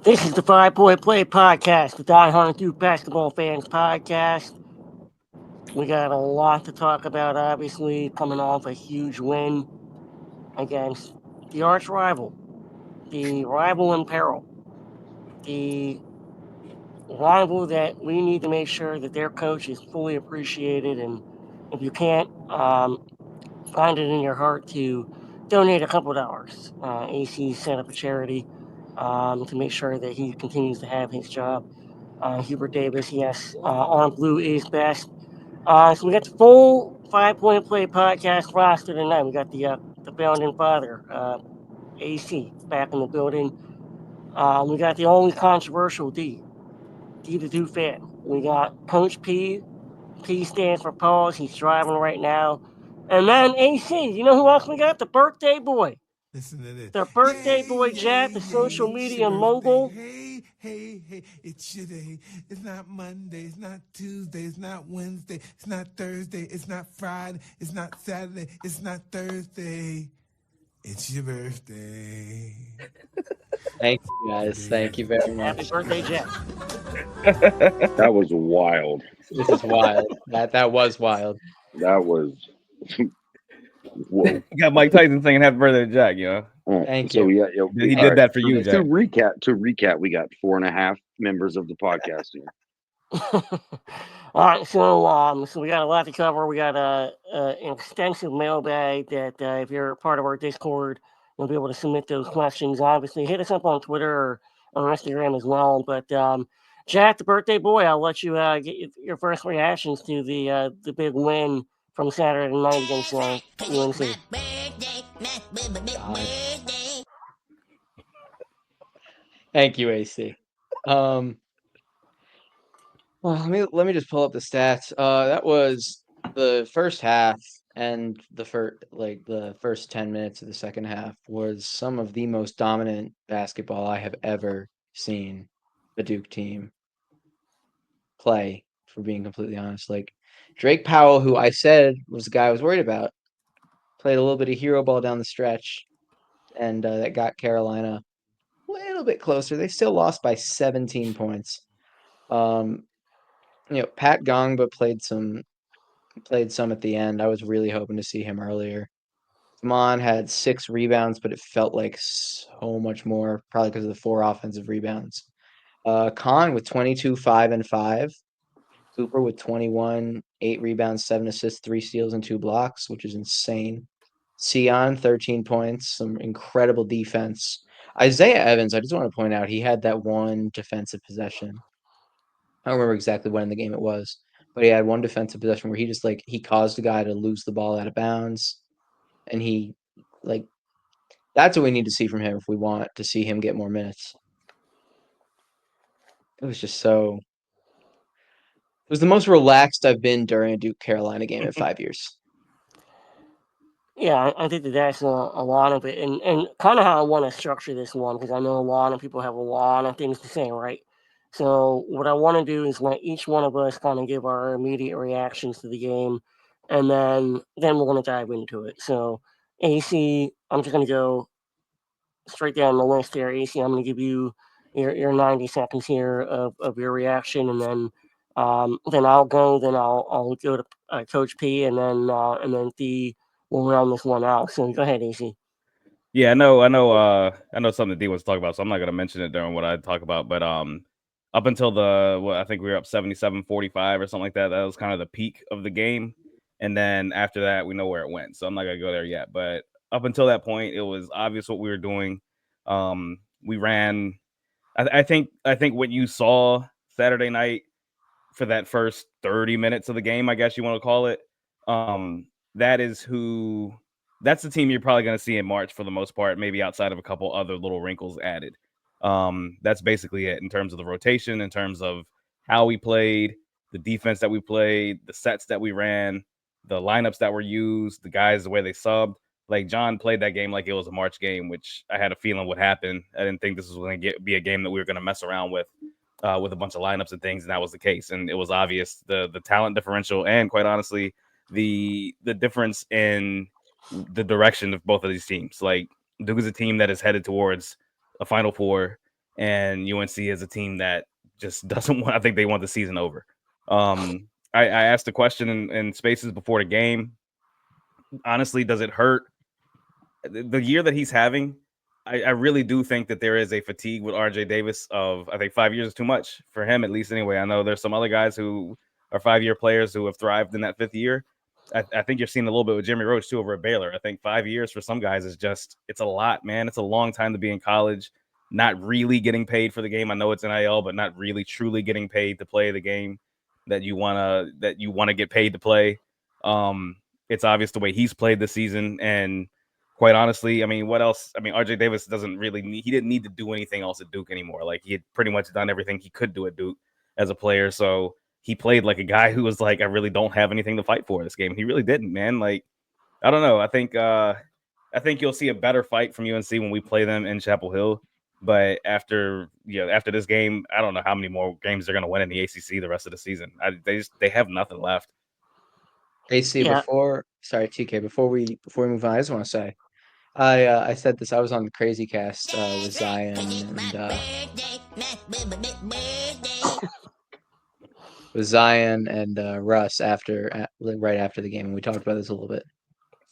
This is the 5 Point Play Podcast, the Die Hard Duke Basketball Fans Podcast. We got a lot to talk about, obviously, coming off a huge win against the arch rival, the rival in peril, the rival that we need to make sure that their coach is fully appreciated. And if you can't, find it in your heart to donate a couple of dollars. AC set up a charity to make sure that he continues to have his job. Hubert Davis, yes, on blue is best. So we got the full 5 Point Play podcast roster tonight. We got the founding father, AC, back in the building. We got the only controversial D the Do fan. We got Coach P. P stands for pause. He's driving right now. And then AC, you know who else we got? The birthday boy. Listen to this. The birthday Yay, boy yay, Jack, the yay, social it's media your birthday. mogul. Hey, hey, hey, it's your day. It's not Monday, it's not Tuesday, it's not Wednesday, it's not Thursday, it's not Friday, it's not Saturday, it's not Thursday. It's your birthday. Thank you, guys. Thank you very Happy much. birthday, Jack. That was wild. This is wild. That was wild. That was whoa. You got Mike Tyson singing "Happy Birthday to Jack." You know, Thank So you. yeah, he all did right. that for you, To Jack. recap, we got 4.5 members of the podcast here. All right, so we got a lot to cover. We got an extensive mailbag that if you're part of our Discord, you'll be able to submit those questions. Obviously, hit us up on Twitter or on Instagram as well. But Jack, the birthday boy, I'll let you get your first reactions to the big win from Saturday night against UNC. Thank you, AC. Well, let me just pull up the stats. That was the first half, and the first 10 minutes of the second half was some of the most dominant basketball I have ever seen the Duke team play, for being completely honest. Like Drake Powell, who I said was the guy I was worried about, played a little bit of hero ball down the stretch, and that got Carolina a little bit closer. They still lost by 17 points. Pat Gongba played some at the end. I was really hoping to see him earlier. Kamon had 6 rebounds, but it felt like so much more, probably because of the 4 offensive rebounds. Khan with 22, 5, and 5. Cooper with 21, 8 rebounds, 7 assists, 3 steals, and 2 blocks, which is insane. Sion, 13 points, some incredible defense. Isaiah Evans, I just want to point out, he had that one defensive possession. I don't remember exactly when in the game it was, but he had one defensive possession where he caused a guy to lose the ball out of bounds. And that's what we need to see from him if we want to see him get more minutes. It was just so. It was the most relaxed I've been during a Duke Carolina game in 5 years. Yeah, I think that's a lot of it, and kind of how I want to structure this one because I know a lot of people have a lot of things to say, right? So what I want to do is let each one of us kind of give our immediate reactions to the game, and then we're going to dive into it. So AC, I'm just going to go straight down the list here. AC, I'm going to give you your 90 seconds here of your reaction, and then I'll go. Then I'll go to Coach P, and then D will round this one out. So go ahead, AC. Yeah, I know something D wants to talk about, so I'm not gonna mention it during what I talk about. But up until I think we were up 77-45 or something like that. That was kind of the peak of the game, and then after that, we know where it went. So I'm not gonna go there yet. But up until that point, it was obvious what we were doing. We ran. I think what you saw Saturday night for that first 30 minutes of the game, I guess you want to call it. That is that's the team you're probably going to see in March for the most part, maybe outside of a couple other little wrinkles added. That's basically it in terms of the rotation, in terms of how we played, the defense that we played, the sets that we ran, the lineups that were used, the guys, the way they subbed. Like John played that game like it was a March game, which I had a feeling would happen. I didn't think this was going to be a game that we were going to mess around with a bunch of lineups and things, and that was the case. And it was obvious the talent differential, and quite honestly, the difference in the direction of both of these teams. Like Duke is a team that is headed towards a Final Four. and UNC is a team that just doesn't want. I think they want the season over. I asked a question in Spaces before the game. Honestly, does it hurt? The year that he's having, I really do think that there is a fatigue with RJ Davis of, I think 5 years is too much for him, at least anyway. I know there's some other guys who are 5-year players who have thrived in that 5th year. I think you're seeing a little bit with Jimmy Roach too over at Baylor. I think 5 years for some guys is just, it's a lot, man. It's a long time to be in college, not really getting paid for the game. I know it's NIL, but not really truly getting paid to play the game that you wanna get paid to play. It's obvious the way he's played this season, and quite honestly, I mean, what else? I mean, RJ Davis he didn't need to do anything else at Duke anymore. Like, he had pretty much done everything he could do at Duke as a player. So he played like a guy who was like, I really don't have anything to fight for in this game. He really didn't, man. Like, I don't know. I think you'll see a better fight from UNC when we play them in Chapel Hill. But after this game, I don't know how many more games they're going to win in the ACC the rest of the season. They have nothing left. AC, Yeah. sorry, TK, before we move on, I just want to say, I said this. I was on the Crazy Cast with Zion and Russ right after the game, and we talked about this a little bit.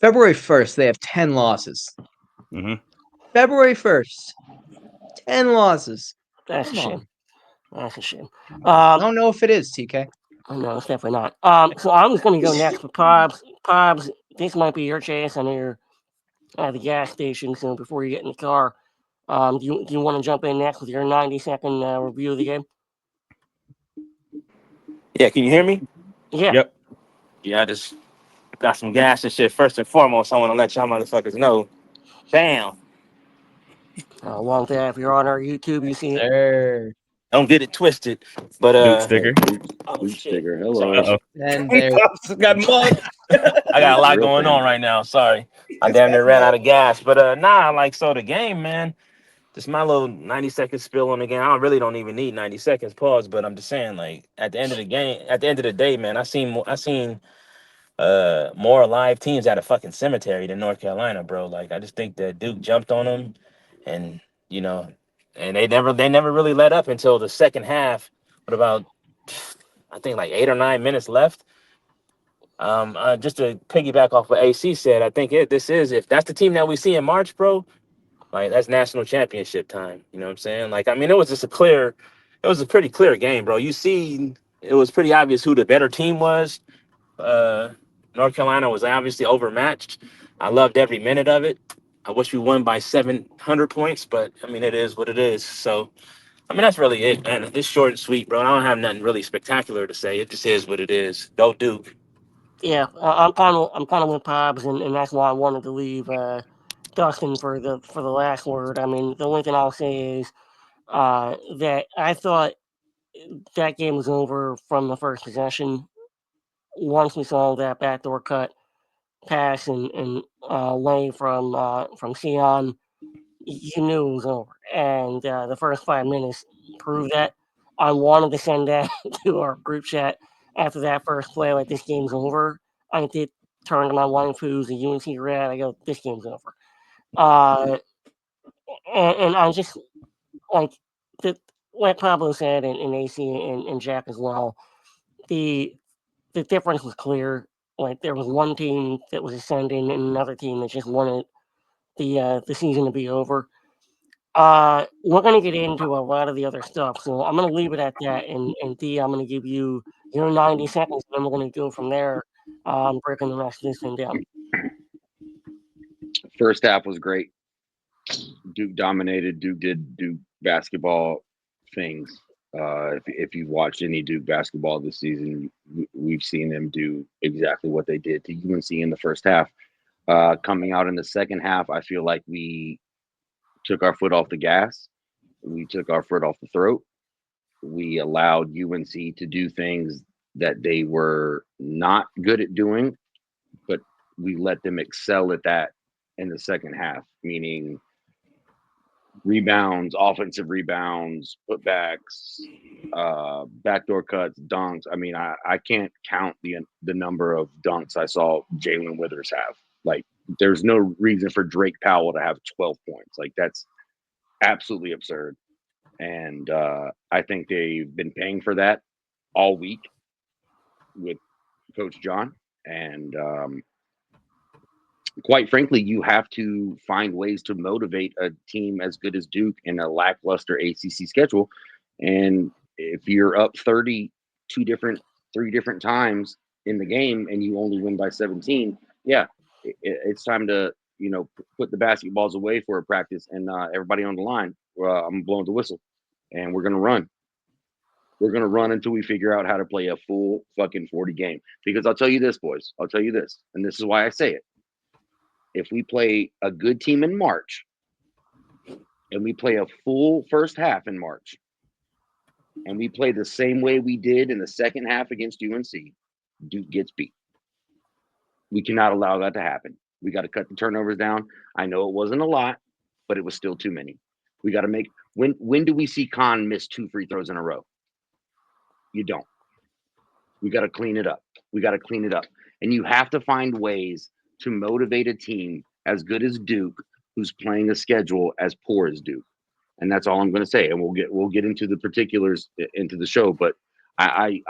February 1st, they have 10 losses. Mm-hmm. February 1st, 10 losses. That's Come a shame. on. That's a shame. I don't know if it is, TK. No, it's definitely not. So I'm just going to go next with Pobs. Pobs, this might be your chance. I know you're at the gas station, so before you get in the car, do you want to jump in next with your 90-second review of the game? Yeah, can you hear me? Yeah. Yep. Yeah, I just got some gas and shit. First and foremost, I want to let y'all motherfuckers know. Bam. Along with that, if you're on our YouTube, you see it. There. Don't get it twisted. But Duke sticker. oh Duke shit. sticker. Hello. Sorry. Uh-oh. And there. Got mugged. I got a lot Real going fan. on right now. Sorry. I damn near ran out of gas. But like, so the game, man. Just my little 90-second spill on the game. I really don't even need 90 seconds pause, but I'm just saying, like, at the end of the day, man, I seen more live teams at a fucking cemetery than North Carolina, bro. Like, I just think that Duke jumped on them, and you know, and they never really let up until the second half. With about, I think, like 8 or 9 minutes left. Just to piggyback off what AC said, I think if that's the team that we see in March, bro, like, that's national championship time. You know what I'm saying? Like, I mean, it was a pretty clear game, bro. It was pretty obvious who the better team was. Uh, North Carolina was obviously overmatched. I loved every minute of it. I wish we won by 700 points, but I mean, it is what it is. So, I mean, that's really it, man. It's short and sweet, bro. I don't have nothing really spectacular to say. It just is what it is. Go Duke. Yeah, I'm kind of with Pobs, and that's why I wanted to leave Dustin for the last word. I mean, the only thing I'll say is that I thought that game was over from the first possession. Once we saw that backdoor cut pass and lay from Sion, you knew it was over. And the first 5 minutes proved that. I wanted to send that to our group chat after that first play, like, this game's over. I did turn to my wife, who's a UNC grad. I go, this game's over. And I just, like, like Pablo said, and AC and Jack as well, the difference was clear. Like, there was one team that was ascending and another team that just wanted the season to be over. We're going to get into a lot of the other stuff, so I'm going to leave it at that. And D, I'm going to give you your 90 seconds, and then we're going to go from there, breaking the rest of this thing down. First half was great. Duke dominated. Duke did Duke basketball things. If you've watched any Duke basketball this season, we've seen them do exactly what they did to UNC in the first half. Coming out in the second half, I feel like we took our foot off the gas. We took our foot off the throat. We allowed UNC to do things that they were not good at doing, but we let them excel at that in the second half, meaning rebounds, offensive rebounds, putbacks, backdoor cuts, dunks. I mean, I can't count the number of dunks I saw Jalen Withers have. Like, there's no reason for Drake Powell to have 12 points. Like, that's absolutely absurd. And I think they've been paying for that all week with Coach John. And quite frankly, you have to find ways to motivate a team as good as Duke in a lackluster ACC schedule. And if you're up 30 three different times in the game and you only win by 17, yeah, it's time to put the basketballs away for a practice and everybody on the line. I'm blowing the whistle, and we're gonna run. We're gonna run until we figure out how to play a full fucking 40 game. Because I'll tell you this, boys. I'll tell you this, and this is why I say it. If we play a good team in March and we play a full first half in March and we play the same way we did in the second half against UNC, Duke gets beat. We cannot allow that to happen. We got to cut the turnovers down. I know it wasn't a lot, but it was still too many. We got to make when do we see Khan miss 2 free throws in a row? You don't. We got to clean it up. We got to clean it up. And you have to find ways to motivate a team as good as Duke who's playing a schedule as poor as Duke. And that's all I'm going to say. And we'll get into the particulars into the show, but I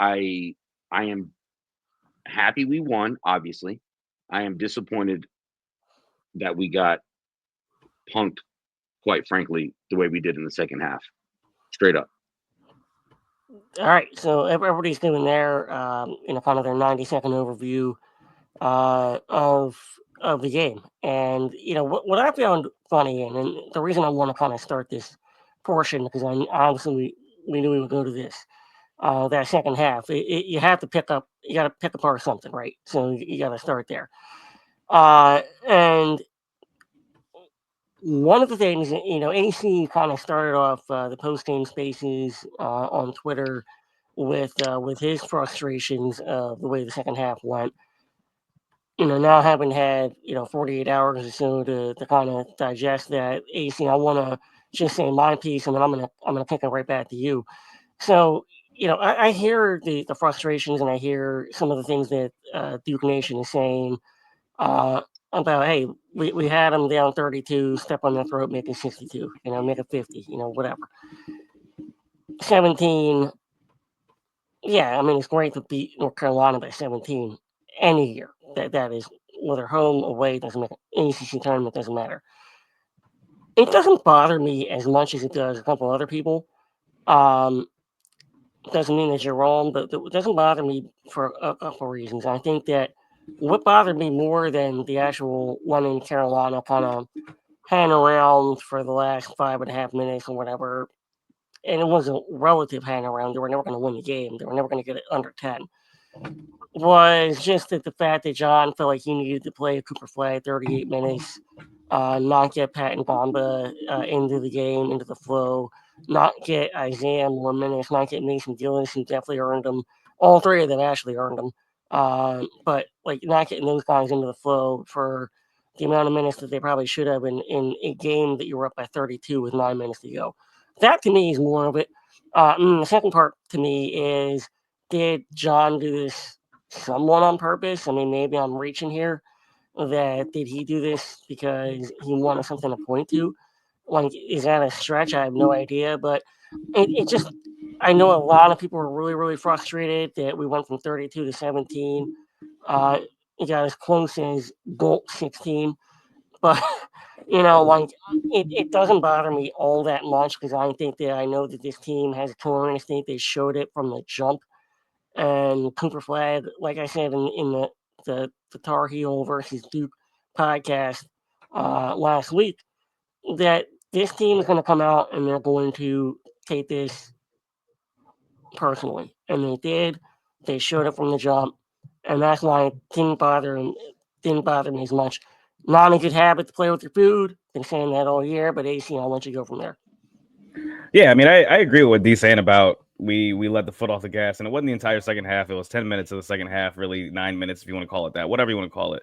am happy we won, obviously. I am disappointed that we got punked, quite frankly, the way we did in the second half. Straight up. All right, so everybody's doing their kind of their 90-second overview of the game, and what I found funny, and the reason I want to kind of start this portion because obviously we knew we would go to this that second half. You have to pick apart something, right? So you got to start there, and one of the things, AC kind of started off the post-game spaces on Twitter with his frustrations of the way the second half went. Now having had 48 hours or so to kind of digest that, AC, I want to just say my piece, and then I'm gonna kick it right back to you. So I hear the frustrations, and I hear some of the things that Duke Nation is saying. About, hey, we had them down 32, step on their throat, make it 62, make it 50, whatever. 17, yeah, I mean, it's great to beat North Carolina by 17 any year. That is, whether home, away, doesn't make ACC tournament, doesn't matter. It doesn't bother me as much as it does a couple other people. Doesn't mean that you're wrong, but it doesn't bother me for a couple reasons. I think that what bothered me more than the actual one in Carolina kind of hang around for the last 5.5 minutes or whatever, and it was a relative hang around. They were never going to win the game. They were never going to get it under 10. Was just that the fact that John felt like he needed to play Cooper Flag 38 minutes, not get Pat Ngamba into the game, into the flow, not get Isaiah more minutes, not get Mason Gillis, who definitely earned them. All three of them actually earned them. But like not getting those guys into the flow for the amount of minutes that they probably should have in a game that you were up by 32 with 9 minutes to go. That to me is more of it. And the second part to me is, did John do this somewhat on purpose? I mean, maybe I'm reaching here. That did he do this because he wanted something to point to? Like, is that a stretch? I have no idea. But it just, I know a lot of people were really, really frustrated that we went from 32 to 17. It got as close as Bolt 16. But, like, it doesn't bother me all that much because I know that this team has a killer instinct. They showed it from the jump. And Cooper Flag, like I said in the Tar Heel versus Duke podcast last week, that this team is going to come out and they're going to take this personally. And they did. They showed it from the jump. And that's why it didn't bother me as much. Not a good habit to play with your food. Been saying that all year, but AC, I'll let you go from there. Yeah, I mean, I agree with what D's saying about we let the foot off the gas, and it wasn't the entire second half. It was 10 minutes of the second half, really 9 minutes if you want to call it that, whatever you want to call it.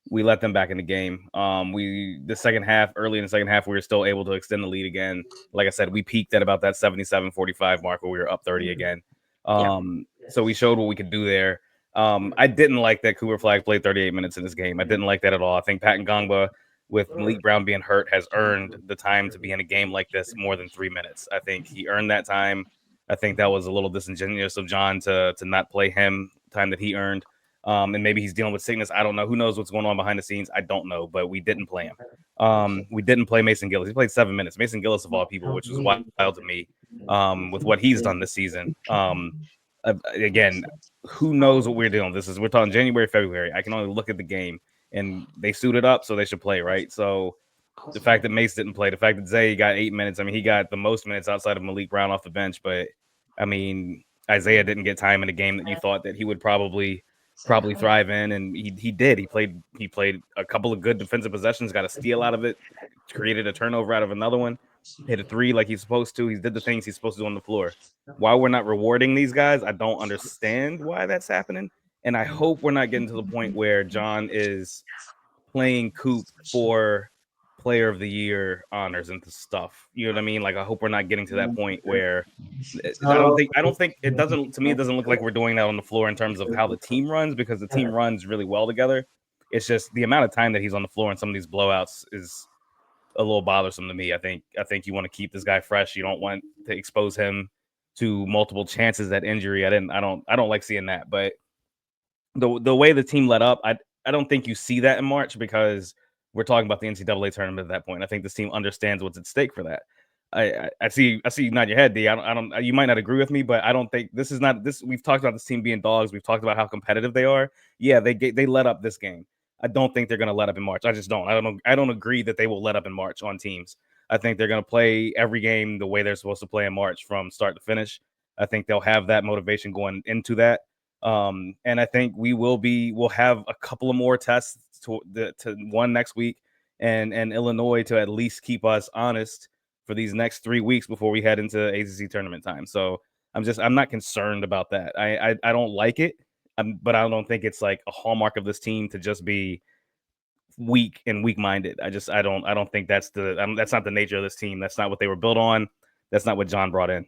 We let them back in the game. The second half, early in the second half, we were still able to extend the lead again. Like I said, we peaked at about that 77-45 mark where we were up 30 again. So we showed what we could do there. I didn't like that Cooper Flag played 38 minutes in this game. I didn't like that at all. I think Pat Nganga with Malik Brown being hurt, has earned the time to be in a game like this more than 3 minutes. I think he earned that time. I think that was a little disingenuous of John to not play him time that he earned. And maybe he's dealing with sickness. I don't know. Who knows what's going on behind the scenes? I don't know, but we didn't play him. We didn't play Mason Gillis. He played 7 minutes. Mason Gillis of all people, which was wild to me with what he's done this season. Again, who knows what we're dealing with? We're talking January, February. I can only look at the game, and they suited up, so they should play, right? So the fact that Mace didn't play, the fact that Zay got 8 minutes, I mean, he got the most minutes outside of Malik Brown off the bench, but I mean, Isaiah didn't get time in a game that you thought that he would probably thrive in, and he did. He played a couple of good defensive possessions, got a steal out of it, created a turnover out of another one, hit a three like he's supposed to. He did the things he's supposed to do on the floor. Why we're not rewarding these guys, I don't understand why that's happening, and I hope we're not getting to the point where John is playing Coop for Player of the Year honors and stuff. You know what I mean? Like, I hope we're not getting to that point where I don't think it doesn't. To me, it doesn't look like we're doing that on the floor in terms of how the team runs, because the team runs really well together. It's just the amount of time that he's on the floor in some of these blowouts is a little bothersome to me. I think you want to keep this guy fresh. You don't want to expose him to multiple chances at injury. I don't like seeing that. But the way the team let up, I don't think you see that in March, because we're talking about the NCAA tournament at that point. I think this team understands what's at stake for that. I see you nod your head, D. I don't. You might not agree with me, but I don't think this is not this. We've talked about this team being dogs. We've talked about how competitive they are. Yeah, they let up this game. I don't think they're going to let up in March. I just don't. I don't agree that they will let up in March on teams. I think they're going to play every game the way they're supposed to play in March from start to finish. I think they'll have that motivation going into that. And I think we'll have a couple of more tests to one next week and Illinois to at least keep us honest for these next 3 weeks before we head into ACC tournament time. So I'm not concerned about that. I don't like it, but I don't think it's like a hallmark of this team to just be weak and weak-minded. I don't think that's not the nature of this team. That's not what they were built on. That's not what John brought in.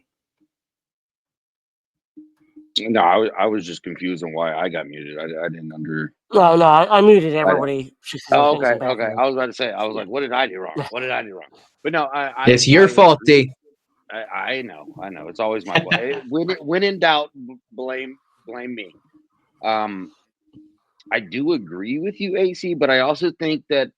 No, I was just confused on why I got muted. I didn't under. No, I muted everybody. Oh, okay. I was about to say. I was like, what did I do wrong? What did I do wrong? But no, It's your fault, D. I know. It's always my fault. When in doubt, blame me. I do agree with you, AC, but I also think that,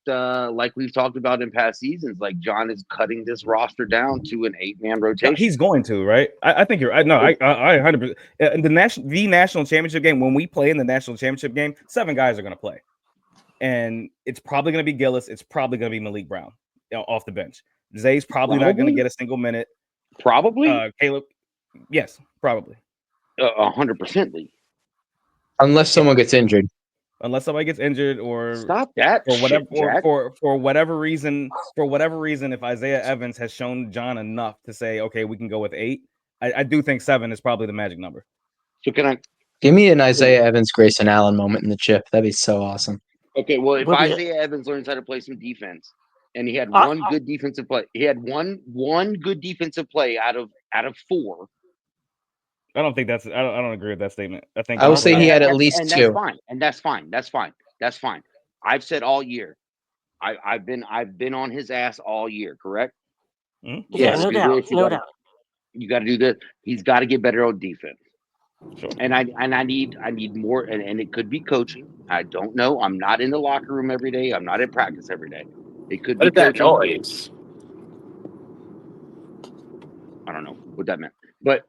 like we've talked about in past seasons, like John is cutting this roster down to an 8-man rotation. He's going to, right? I think you're right. No, I 100%. In the national championship game, when we play in the national championship game, 7 guys are going to play, and it's probably going to be Gillis. It's probably going to be Malik Brown off the bench. Zay's probably not going to get a single minute. Probably, Caleb. Yes, probably. 100%. Unless someone gets injured. Unless somebody gets injured or stop that for whatever reason, if Isaiah Evans has shown John enough to say, okay, we can go with 8, I do think 7 is probably the magic number. So can I give me an Isaiah Evans, Grayson Allen moment in the chip? That'd be so awesome. Okay, well, if Isaiah Evans learns how to play some defense, and he had one good defensive play, one good defensive play out of 4. I don't think that's. I don't agree with that statement. I would say he had at least 2. That's fine. I've said all year. I've been on his ass all year. Correct? Mm-hmm. Yeah, no doubt. You got to do this. He's got to get better on defense. Sure. And I need more. And it could be coaching. I don't know. I'm not in the locker room every day. I'm not in practice every day. It could be coaching. Noise? I don't know what that meant, but.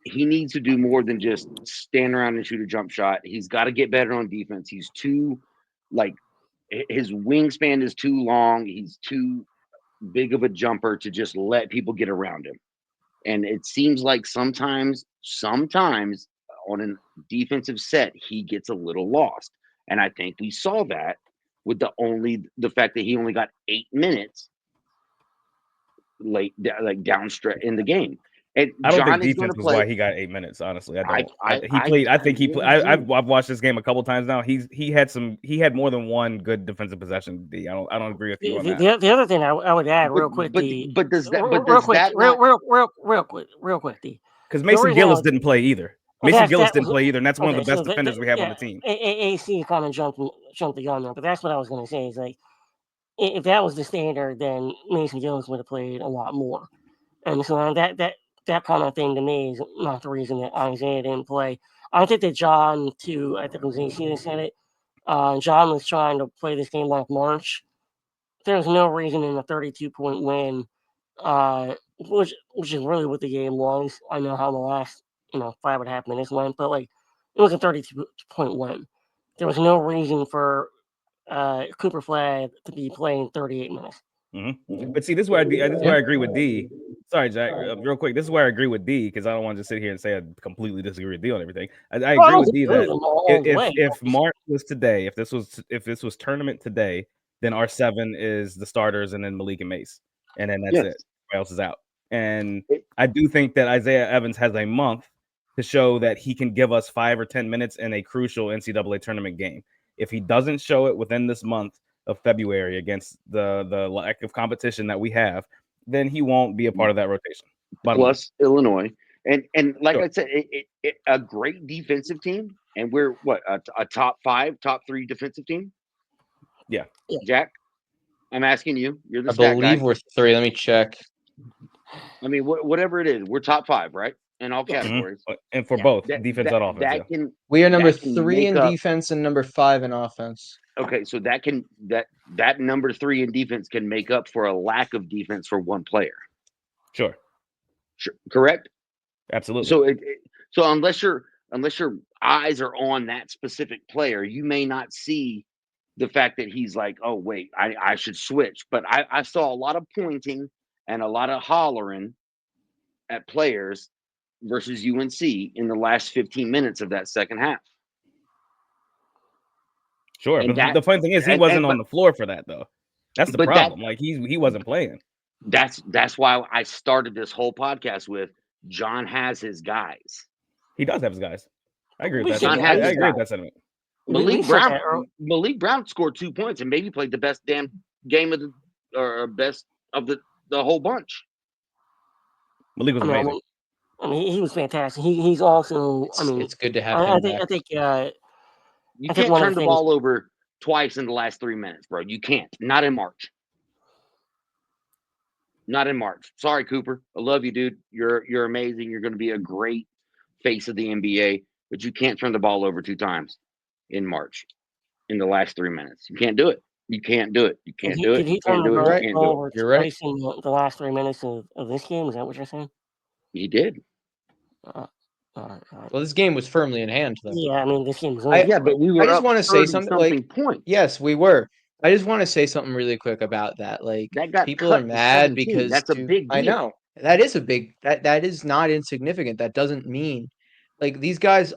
He needs to do more than just stand around and shoot a jump shot. He's got to get better on defense. He's too, his wingspan is too long. He's too big of a jumper to just let people get around him. And it seems like sometimes on a defensive set, he gets a little lost. And I think we saw that with the fact that he only got 8 minutes downstretch in the game. And I don't John think defense was why he got 8 minutes. Honestly, I don't. I've watched this game a couple times now. He had more than one good defensive possession. D. I don't agree with you on that. The other thing I would add real quick, real quick, D. Because Mason Gillis didn't play either. Mason Gillis didn't play either, and that's one of the best defenders we have on the team. AC kind of jumped the gun there, but that's what I was going to say. Is like if that was the standard, then Mason Jones would have played a lot more. And so that kind of thing to me is not the reason that Isaiah didn't play. I think that John, too, I think it was AC that said it. John was trying to play this game like March. There's no reason in a 32-point win, which is really what the game was. I know how the last 5.5 minutes went, but like it was a 32-point win. There was no reason for Cooper Flag to be playing 38 minutes. Mm-hmm. But see, this is where I agree with D. Sorry, Jack. Real quick, this is where I agree with D because I don't want to just sit here and say I completely disagree with D on everything. I agree with D that if March was today, if this was tournament today, then our 7 is the starters and then Malik and Mace, and then that's it. Everybody else is out. And I do think that Isaiah Evans has a month to show that he can give us 5 or 10 minutes in a crucial NCAA tournament game. If he doesn't show it within this month of February against the lack of competition that we have, then he won't be a part of that rotation. Plus Illinois, and like I said, a great defensive team, and we're what a top 5, top 3 defensive team. Yeah, Jack, I'm asking you. You're the I stat believe guy. we're 3. Let me check. I mean, whatever it is, we're top 5, right? In all categories, and for both defense and offense. We are number 3 in defense and number 5 in offense. Okay, so that number 3 in defense can make up for a lack of defense for one player. Sure. Correct. Absolutely. So unless your eyes are on that specific player, you may not see the fact that he's like, oh wait, I should switch. But I saw a lot of pointing and a lot of hollering at players versus UNC in the last 15 minutes of that second half. Sure, and but the funny thing is he wasn't on the floor for that though. That's the problem. Like he wasn't playing. That's why I started this whole podcast with John has his guys. He does have his guys. I agree with that. John I agree with that sentiment. Malik Brown scored 2 points and maybe played the best damn game of best of the whole bunch. Malik was amazing. I mean, he was fantastic. He's also. It's good to have him back. I think. You can't turn the ball over twice in the last 3 minutes, bro. You can't. Not in March. Not in March. Sorry, Cooper. I love you, dude. You're amazing. You're going to be a great face of the NBA, but you can't turn the ball over 2 times in March in the last 3 minutes. You can't do it. You can't do it. You can't do it. Did he turn the ball over twice in the last 3 minutes of this game? Is that what you're saying? He did. Well, this game was firmly in hand, though. Yeah, I mean, this game was over. But we were. I just want to say something. Like, point. Yes, we were. I just want to say something really quick about that. Like, people are mad because that's a big deal. I know that is a big. That is not insignificant. That doesn't mean like these guys.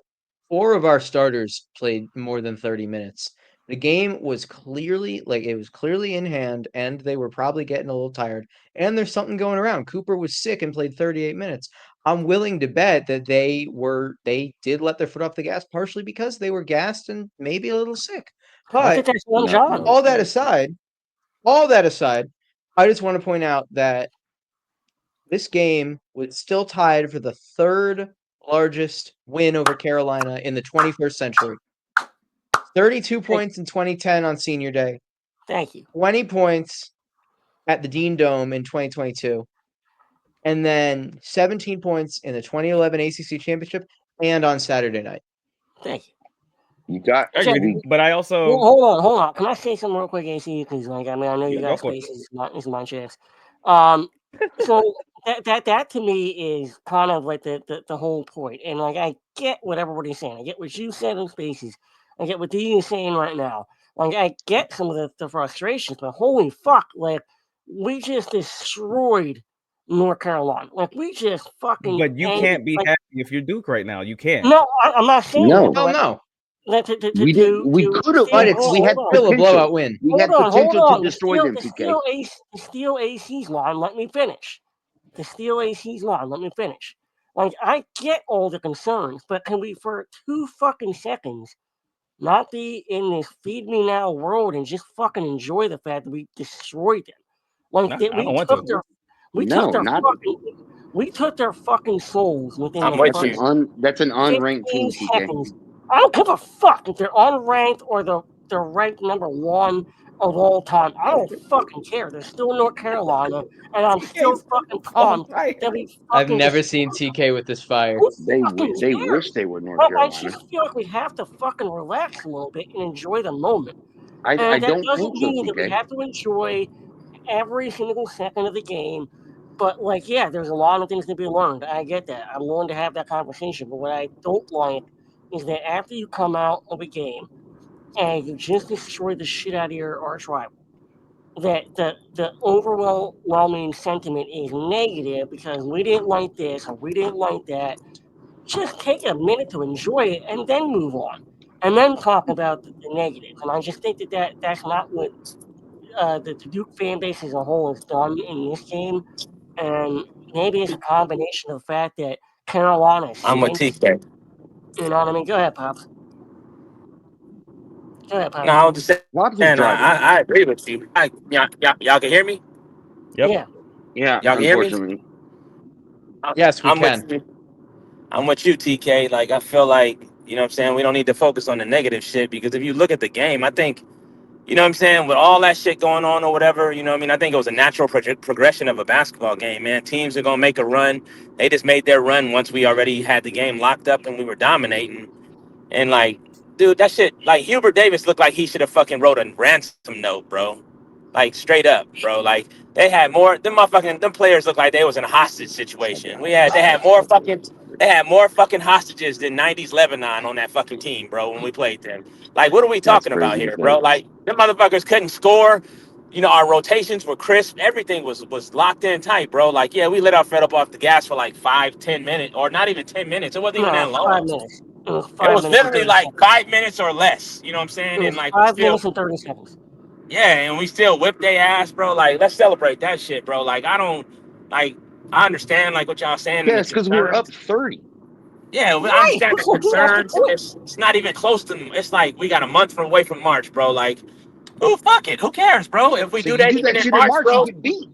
4 of our starters played more than 30 minutes. The game was clearly in hand, and they were probably getting a little tired. And there's something going around. Cooper was sick and played 38 minutes. I'm willing to bet that they did let their foot off the gas, partially because they were gassed and maybe a little sick. But all that aside, I just want to point out that this game was still tied for the 3rd largest win over Carolina in the 21st century. 32 points in 2010 on Senior Day. Thank you. 20 points at the Dean Dome in 2022. And then 17 points in the 2011 ACC Championship and on Saturday night. Thank you. You got, but I also hold on. Can I say something real quick, AC? Because I know you got spaces. It's my chance. So that to me is kind of like the whole point. And like I get what everybody's saying. I get what you said in spaces. I get what Dean is saying right now. Like I get some of the frustrations, but holy fuck, like we just destroyed North Carolina. Like we just fucking. But you can't be happy if you're Duke right now. You can't. No, I'm not saying no. that. No. We could have, but we had still a blowout win. We had potential to destroy them. The Steel AC's line, let me finish. Like I get all the concerns, but can we for 2 fucking seconds not be in this feed me now world and just fucking enjoy the fact that we destroyed them? Like we took their fucking souls within that's an unranked team. I don't give a fuck if they're unranked or they're ranked number 1 of all time. I don't fucking care. They're still North Carolina, and I'm still TK's fucking on pumped fire. that we I've fucking never destroyed seen TK with this fire. Who They fucking they cares? wish they were North But I Carolina. just feel like we have to fucking relax a little bit and enjoy the moment. I And that don't doesn't think so, mean that we TK. have to enjoy every single second of the game. But like, yeah, there's a lot of things to be learned. I get that. I'm willing to have that conversation. But what I don't like is that after you come out of a game and you just destroy the shit out of your arch rival, that the overwhelming sentiment is negative because we didn't like this or we didn't like that. Just take a minute to enjoy it and then move on, and then talk about the negatives. And I just think that's not what the Duke fan base as a whole has done in this game. And maybe it's a combination of the fact that Carolina I'm with stinks. TK. You know what I mean? Go ahead, Pops. Go ahead, No, Pops. I was just saying, Lobster's driving. I agree with you. Y'all can hear me? Yep. Yeah. Yeah, Y'all can hear me? unfortunately. Yes, we I'm can. with you. I'm with you, TK. Like, I feel like, you know what I'm saying, we don't need to focus on the negative shit because if you look at the game, I think, you know what I'm saying, with all that shit going on or whatever, you know what I mean? I think it was a natural progression of a basketball game, man. Teams are going to make a run. They just made their run once we already had the game locked up and we were dominating. And, like, dude, that shit, like, Hubert Davis looked like he should have fucking wrote a ransom note, bro. Like, straight up, bro. Like, they had more, them players looked like they was in a hostage situation. They had more fucking hostages than 90s Lebanon on that fucking team, bro, when we played them. Like, what are we That's talking about crazy to here, bro? think. Like, them motherfuckers couldn't score. You know, our rotations were crisp. Everything was locked in tight, bro. Like, yeah, we let our foot up off the gas for like 5-10 minutes, or not even 10 minutes. It wasn't even No, that it was 5 long. minutes. It was It 5 was minutes and literally 30 like seconds. 5 minutes or less. You know what I'm It saying? And was like we 5 still, minutes and 30 seconds. yeah, and we still whipped their ass, bro. Like, let's celebrate that shit, bro. Like, I don't, like, I understand like what y'all saying and Yeah, the it's because we were up concerns. 30. Yeah, I Right. understand the That's the concerns. point. It's not even close to. It's like we got a month from away from March, bro. Like, who fuck it? Who cares, bro? If we So do you that do even that in shit in March, March, you bro. get beat.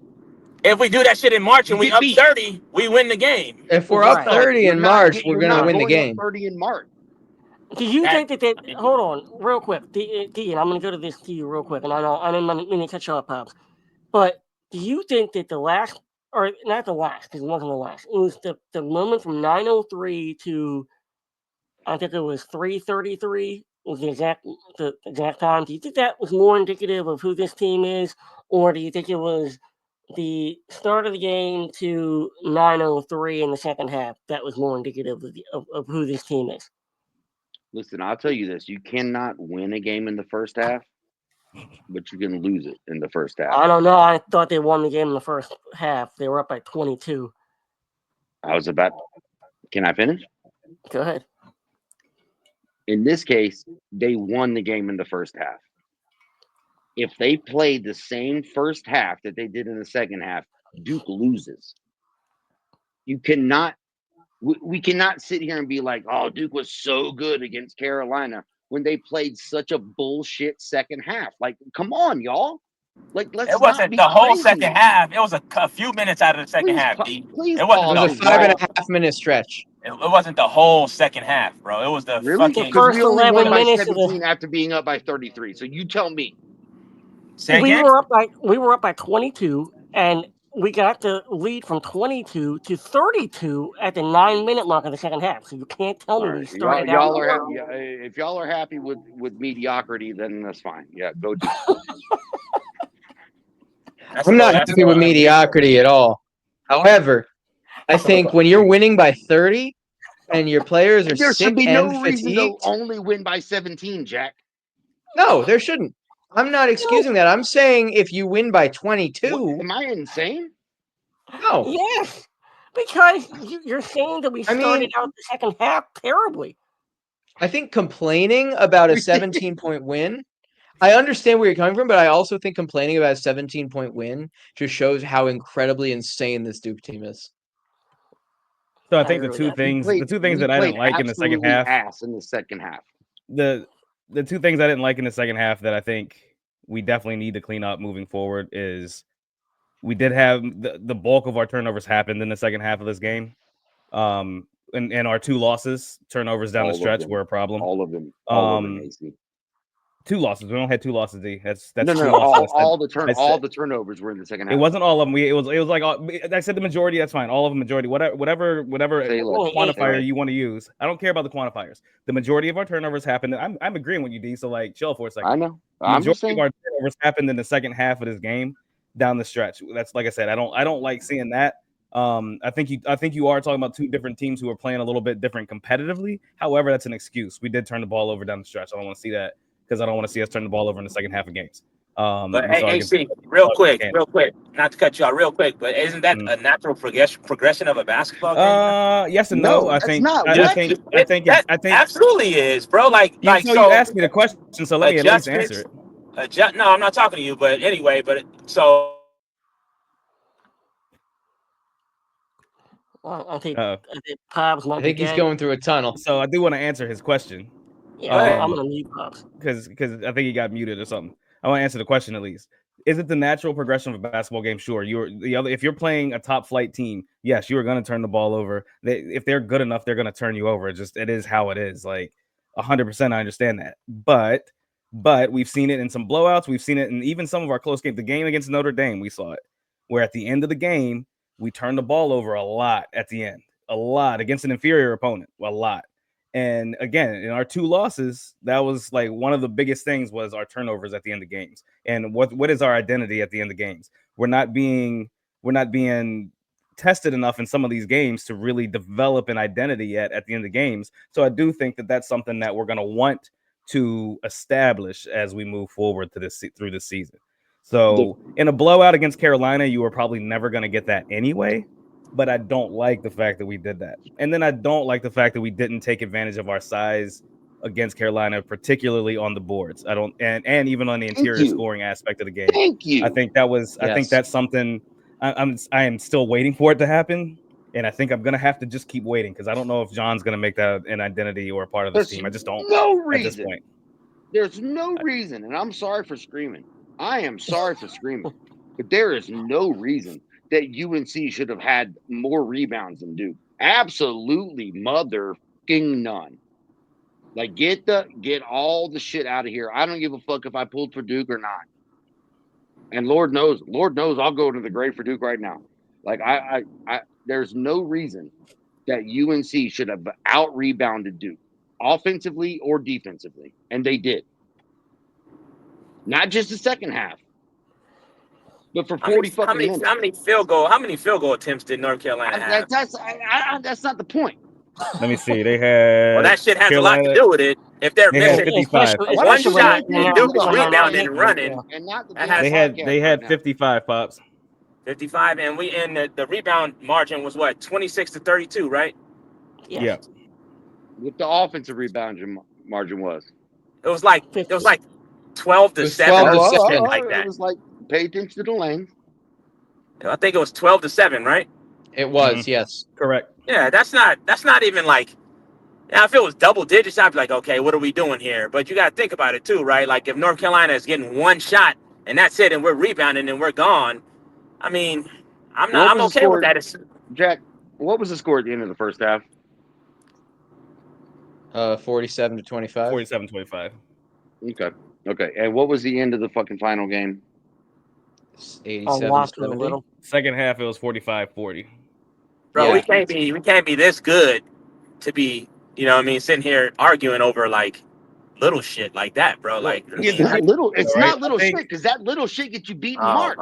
If we do that shit in March You and we get up beat. 30, we win the game. If we're up Right. No, 30 in March, we're you're going to not Right. win the going up game. 30 in March. Do you That think that hold on, real quick, D, and I'm going to go to this to you real quick, and I didn't mean to cut you off, Pops, but do you think that the last, or not the last, because it wasn't the last, it was the moment from 9:03 to, I think it was 3:33 was the exact time. Do you think that was more indicative of who this team is, or do you think it was the start of the game to 9:03 in the second half that was more indicative of who this team is? Listen, I'll tell you this: you cannot win a game in the first half, but you can lose it in the first half. I don't know. I thought they won the game in the first half. They were up by 22. I was about. Can I finish? Go ahead. In this case, they won the game in the first half. If they played the same first half that they did in the second half, Duke loses. You cannot. We cannot sit here and be like, "Oh, Duke was so good against Carolina," when they played such a bullshit second half. Like, come on, y'all. Like, it let's not wasn't be the whole crazy. second half. It was a few minutes out of the second Please, half, D. please It wasn't It the was pause a this, five and y'all. whole. a half minute stretch. It wasn't the whole second half, bro. It was the Really? The fucking. Because we first only won 11 by minutes of 17 after being up by 33. So you tell me. Say again. we were up by 22, and we got the lead from 22 to 32 at the 9-minute mark of the second half. So you can't tell All me right, we started out. y'all are if y'all are happy with mediocrity, then that's fine. Yeah, go Duke. I'm not happy with That's mediocrity at all. However, I think when you're winning by 30 and your players are There should sick be and no reason to fatigued, only win by 17, Jack. no, there shouldn't. I'm not excusing that. I'm saying if you win by What 22, am I insane? no. Yes, because you're saying that we I mean, started out the second half terribly. I think complaining about a 17-point win, I understand where you're coming from, but I also think complaining about a 17-point win just shows how incredibly insane this Duke team is. So I I think agree with that. the two things We that I played didn't like in the second absolutely half, ass in the second half. the the two things I didn't like in the second half that I think we definitely need to clean up moving forward is we did have the bulk of our turnovers happened in the second half of this game. And our two losses, turnovers down the All of stretch them. were a problem. All of them. All of them, Um, AC. 2 losses. We don't have 2 losses. D. That's No, 2 no, losses. all I said the turnovers were in the second it half. wasn't all of them. It was like I said the majority. That's fine. All of them, majority. Whatever Say less. Only quantifier less. you want to use. I don't care about the quantifiers. The majority of our turnovers happened. I'm agreeing with you, D. So like, chill for a second. I know. The I'm just majority of saying. our turnovers happened in the second half of this game, down the stretch. That's like I said. I don't like seeing that. I think you are talking about 2 different teams who are playing a little bit different competitively. However, that's an excuse. We did turn the ball over down the stretch. I don't want to see that because I don't want to see us turn the ball over in the second half of games. But We saw it against AC, real quick, Kansas. not to cut you out, real quick. But isn't that a natural progression of a basketball game? Yes and no. No, I that's think not. I What? think That absolutely is, bro. Like you asked me the question, so let me at least answer adjustments. it. No, I'm not talking to you, but anyway, so Well, I think Pops I once think he's again. going through a tunnel. So I do want to answer his question. Yeah, I'm gonna mute Pops because I think he got muted or something. I want to answer the question at least. Is it the natural progression of a basketball game? Sure. If you're playing a top flight team, yes, you are going to turn the ball over. If they're good enough, they're going to turn you over. It is how it is. Like 100%, I understand that. But we've seen it in some blowouts. We've seen it in even some of our close games. The game against Notre Dame, we saw it, where at the end of the game, we turned the ball over a lot at the end, a lot against an inferior opponent, a lot. And again, in our 2 losses, that was like one of the biggest things was our turnovers at the end of games. And what is our identity at the end of games? We're not being tested enough in some of these games to really develop an identity yet at the end of games. So I do think that that's something that we're going to want to establish as we move forward through this season. So in a blowout against Carolina, you were probably never going to get that anyway. But I don't like the fact that we did that. And then I don't like the fact that we didn't take advantage of our size against Carolina, particularly on the boards. I don't and even on the interior scoring aspect of the game. Thank you. I think that's something I am still waiting for it to happen. And I think I'm gonna have to just keep waiting because I don't know if John's gonna make that an identity or a part of this team. I just don't at this point. There's no reason, and I'm sorry for screaming. I am sorry for screaming, but there is no reason that UNC should have had more rebounds than Duke. Absolutely motherfucking none. Like get all the shit out of here. I don't give a fuck if I pulled for Duke or not. And Lord knows, I'll go to the grave for Duke right now. Like I there's no reason that UNC should have out rebounded Duke, offensively or defensively, and they did. Not just the second half, but for 40 fucking minutes. How many field goal attempts did North Carolina have? That's not the point. Let me see. They had. Well, that shit has Carolina, a lot to do with it. If they're missing 55. one shot and Duke is rebounding and running, and not the they had 55 Pops. 55, and the rebound margin was what 26-32, right? Yeah. What the offensive rebound margin was? It was like 12 to 7 or something like that. It was like pay attention to the lane. I think it was 12 to 7, right? It was, yes. Correct. Yeah, that's not even like. Now, if it was double digits, I'd be like, okay, what are we doing here? But you got to think about it too, right? Like if North Carolina is getting one shot and that's it, and we're rebounding and we're gone. I mean, I'm okay with that. Jack, what was the score at the end of the first half? 47-25. 47-25. Okay. And what was the end of the fucking final game? 87-70. Second half, it was 45-40. Bro, yeah. we can't be this good to be, you know what I mean, sitting here arguing over like little shit like that, bro. Like it's not little shit because that little shit gets you beat in March.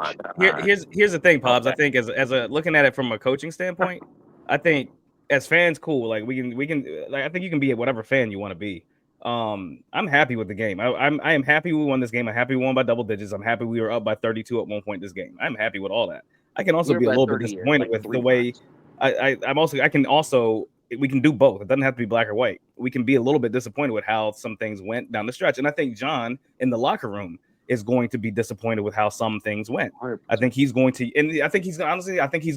Here's the thing, Pops. Okay. I think as a looking at it from a coaching standpoint, I think as fans, cool. Like we can like I think you can be whatever fan you want to be. I'm happy with the game. I am happy we won this game. I'm happy we won by double digits. I'm happy we were up by 32 at one point this game. I'm happy with all that. I can also be a little bit disappointed with the way we can do both. It doesn't have to be black or white. We can be a little bit disappointed with how some things went down the stretch. And I think John in the locker room is going to be disappointed with how some things went. 100%. I think he's going to, and I think he's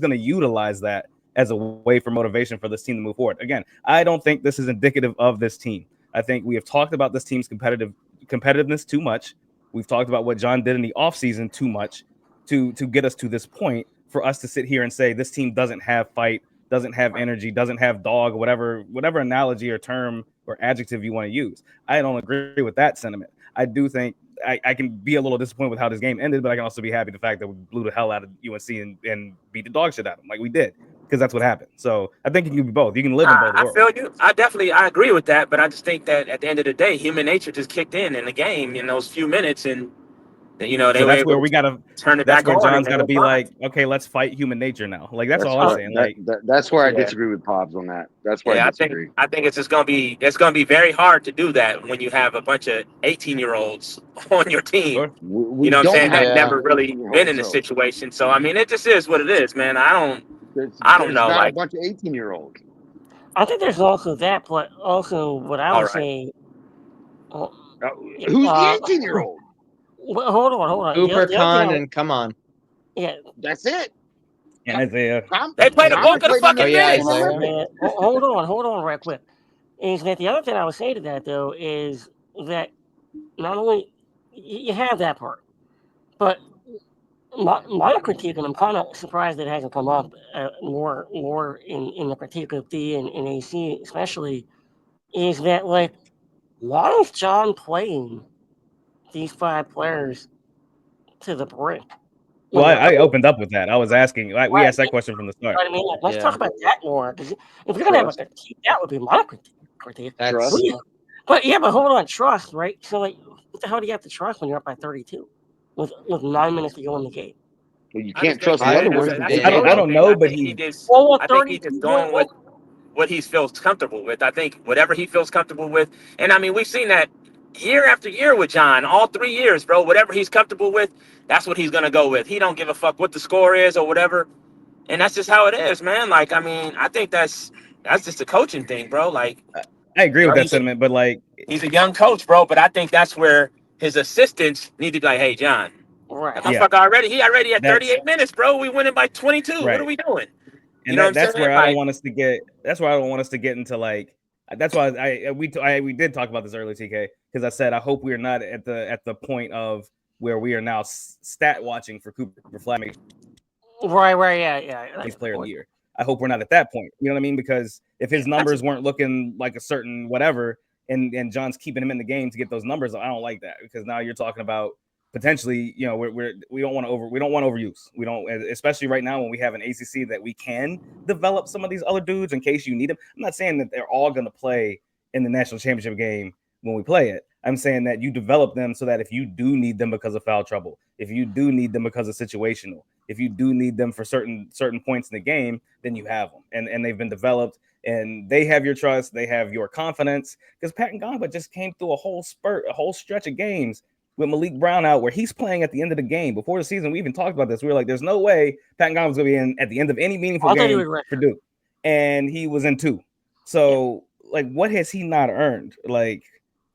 going to utilize that as a way for motivation for this team to move forward. Again, I don't think this is indicative of this team. I think we have talked about this team's competitiveness too much. We've talked about what John did in the offseason too much to get us to this point for us to sit here and say this team doesn't have fight, doesn't have energy, doesn't have dog, whatever analogy or term or adjective you want to use. I don't agree with that sentiment. I do think I can be a little disappointed with how this game ended, but I can also be happy the fact that we blew the hell out of UNC and beat the dog shit out of them like we did, because that's what happened. So I think you can be both. You can live in both I worlds. feel you. I agree with that, but I just think that at the end of the day, human nature just kicked in the game in those few minutes, and they So were that's able where we to gotta. turn it That's back where on, and John's they got to were be fine. like, okay, let's fight human nature now. Like that's That's all I'm where saying. Like that's where I Yeah. disagree with Pops on that. That's where I Yeah, disagree. I think it's gonna be very hard to do that when you have a bunch of 18-year-olds on your team. sure. We You know what I'm don't saying? have That a Yeah. bunch never of really been 18-year-olds in the though. situation. So I mean, it just is what it is, man. There's I don't there's know. not a Like, bunch of 18-year-olds. I think there's also that, but also what I all was right, saying. Uh, Uh, yeah, who's the 18-year-old? well, hold on. Cooper The other thing, Khan and come on. yeah, That's it. And Isaiah. they played a yeah, bulk Thomas of the played in Oh fucking the yeah, minutes. Isaiah. Olympics. yeah. Hold on, right quick. Is that the other thing I would say to that though is that not only you have that part, but my critique, and I'm kind of surprised it hasn't come up more in the critique of D and AC especially, is that like why is John playing these five players to the brink Well, when they're I right? opened up with that. I was asking. Like, we asked that question from the You know start. what I mean? Like, let's Yeah. talk about that more because if you're gonna have a Trust. critique, that would be my critique. That's But Trust. yeah, but hold on, trust, right? So like, what the hell do you have to trust when you're up by 32 with 9 minutes to go in the game? Well, you I just can't think trust the I other that's ones a, to that's a take I yeah. don't. I coaching over. don't thing. know, but he. Well, I think he 32 just went doing what he feels comfortable with. I think whatever he feels comfortable with, and I mean we've seen that year after year with John, all 3 years, bro. Whatever he's comfortable with, that's what he's gonna go with. He don't give a fuck what the score is or whatever, and that's just how it is, man. Like I mean, I think that's just a coaching thing, bro. Like I agree you with know, that sentiment, but like, he's a young coach, bro. But I think that's where his assistants need to be like, hey, John, that right. yeah, motherfucker already. He already at that's 38 minutes, bro. We winning by 22. What are right. we doing? You And know what I'm that's saying? where I don't Like, want us to get. That's where I don't want us to get into like. That's why we did talk about this earlier, TK, because I said I hope we are not at the point of where we are now stat watching for Cooper Flag Right, yeah. He's That's the player of the point. year. I hope we're not at that point. You know what I mean? Because if his that's numbers weren't looking like a certain whatever, and John's keeping him in the game to get those numbers, I don't like that, because now you're talking about potentially, you know, we don't want overuse. We don't, especially right now when we have an ACC that we can develop some of these other dudes in case you need them. I'm not saying that they're all going to play in the national championship game when we play it. I'm saying that you develop them so that if you do need them because of foul trouble, if you do need them because of situational, if you do need them for certain points in the game, then you have them, and they've been developed, and they have your trust, they have your confidence. Because Pat Nganga just came through a whole stretch of games with Malik Brown out, where he's playing at the end of the game. Before the season, we even talked about this. We were like, "There's no way Pat Nganga was going to be in at the end of any meaningful I thought he game was right. for Duke," and he was in two. So, like, what has he not earned? Like,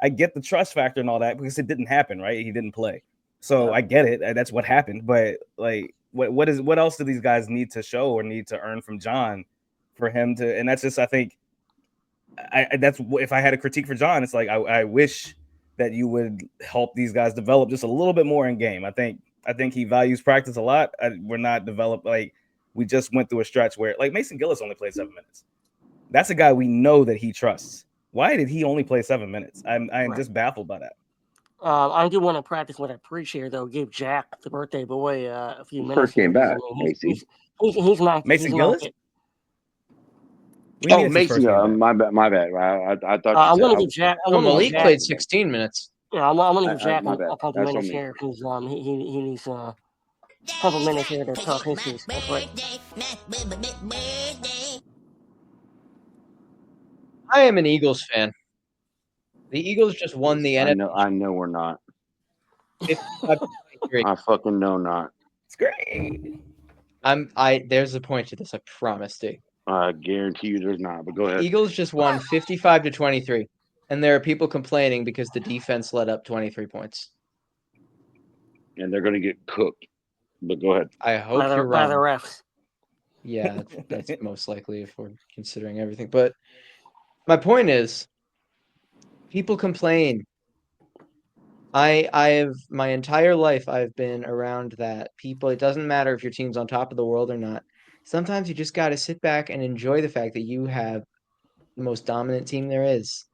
I get the trust factor and all that because it didn't happen, right? He didn't play. So I get it. That's what happened. But like, what else do these guys need to show or need to earn from John for him to? And that's just, I think, that's if I had a critique for John, it's like I wish that you would help these guys develop just a little bit more in game. I think he values practice a lot. We're not developed. Like, we just went through a stretch where like Mason Gillis only played 7 minutes. That's a guy we know that he trusts. Why did he only play 7 minutes? I'm Right. just baffled by that. I do want to practice what I preach here, though. Give Jack, the birthday boy, a few minutes First here. game 'Cause, I back, mean, AC. he's not. Mason He's not. Gillis? We mean Oh, it's his Mason. first game back. My bad. I thought you I'm said. going to give Jack. I'm Oh, going to give Malik Jack. played 16 minutes. Yeah, I'm going to give Jack My bad. a couple That's on minutes me. here because he needs a couple minutes here to talk his piece. That's right. I am an Eagles fan. The Eagles just won the NFC. I know we're not. 55-23. I fucking know not. It's great. There's a point to this, I promise, D. I guarantee you there's not. But go ahead. Eagles just won 55-23, and there are people complaining because the defense let up 23 points. And they're gonna get cooked. But go ahead. I hope By the, you're by the wrong. refs. Yeah, that's most likely if we're considering everything. But my point is, people complain. I have my entire life I've been around that people. It doesn't matter if your team's on top of the world or not. Sometimes you just got to sit back and enjoy the fact that you have the most dominant team there is.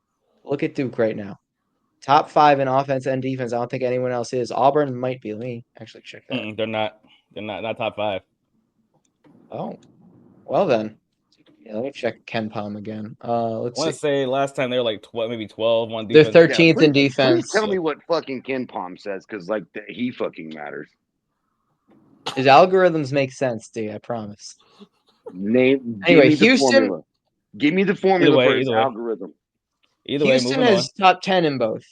Look at Duke right now. Top 5 in offense and defense. I don't think anyone else is. Auburn might be. Let me actually check that. They're not. They're not top 5. Oh, well then. Yeah, let me check Ken Palm again. I Let's want see. to say last time they were like 12, maybe 12 on They're defense. 13th in Please defense. tell me what fucking Ken Palm says, because like he fucking matters. His algorithms make sense, dude. I promise. Anyway, Anyway, give me the Houston. formula. Give me the formula for his algorithm. Either way, Houston moving on. is top 10 in both.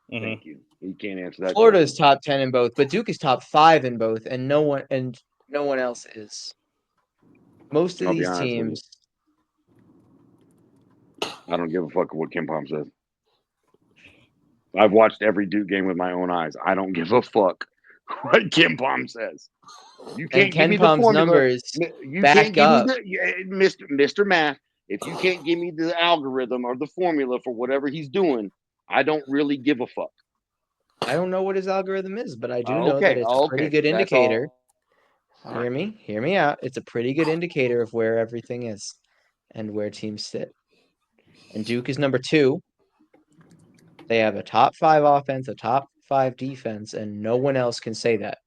Thank you. You can't answer that. Florida is top 10 in both, but Duke is top 5 in both, and no one else is. Most of I'll be these honest with you. teams. I don't give a fuck what Ken Palm says. I've watched every Duke game with my own eyes. I don't give a fuck what Ken Palm says. You can't give Ken me the Palm's formula. numbers You back can't give up. me Mr. Math. If you can't give me the algorithm or the formula for whatever he's doing, I don't really give a fuck. I don't know what his algorithm is, but I do know that it's a pretty good That's indicator. all Hear right. me? Hear me out. It's a pretty good indicator of where everything is and where teams sit. And Duke is number 2. They have a top 5 offense, a top 5 defense, and no one else can say that.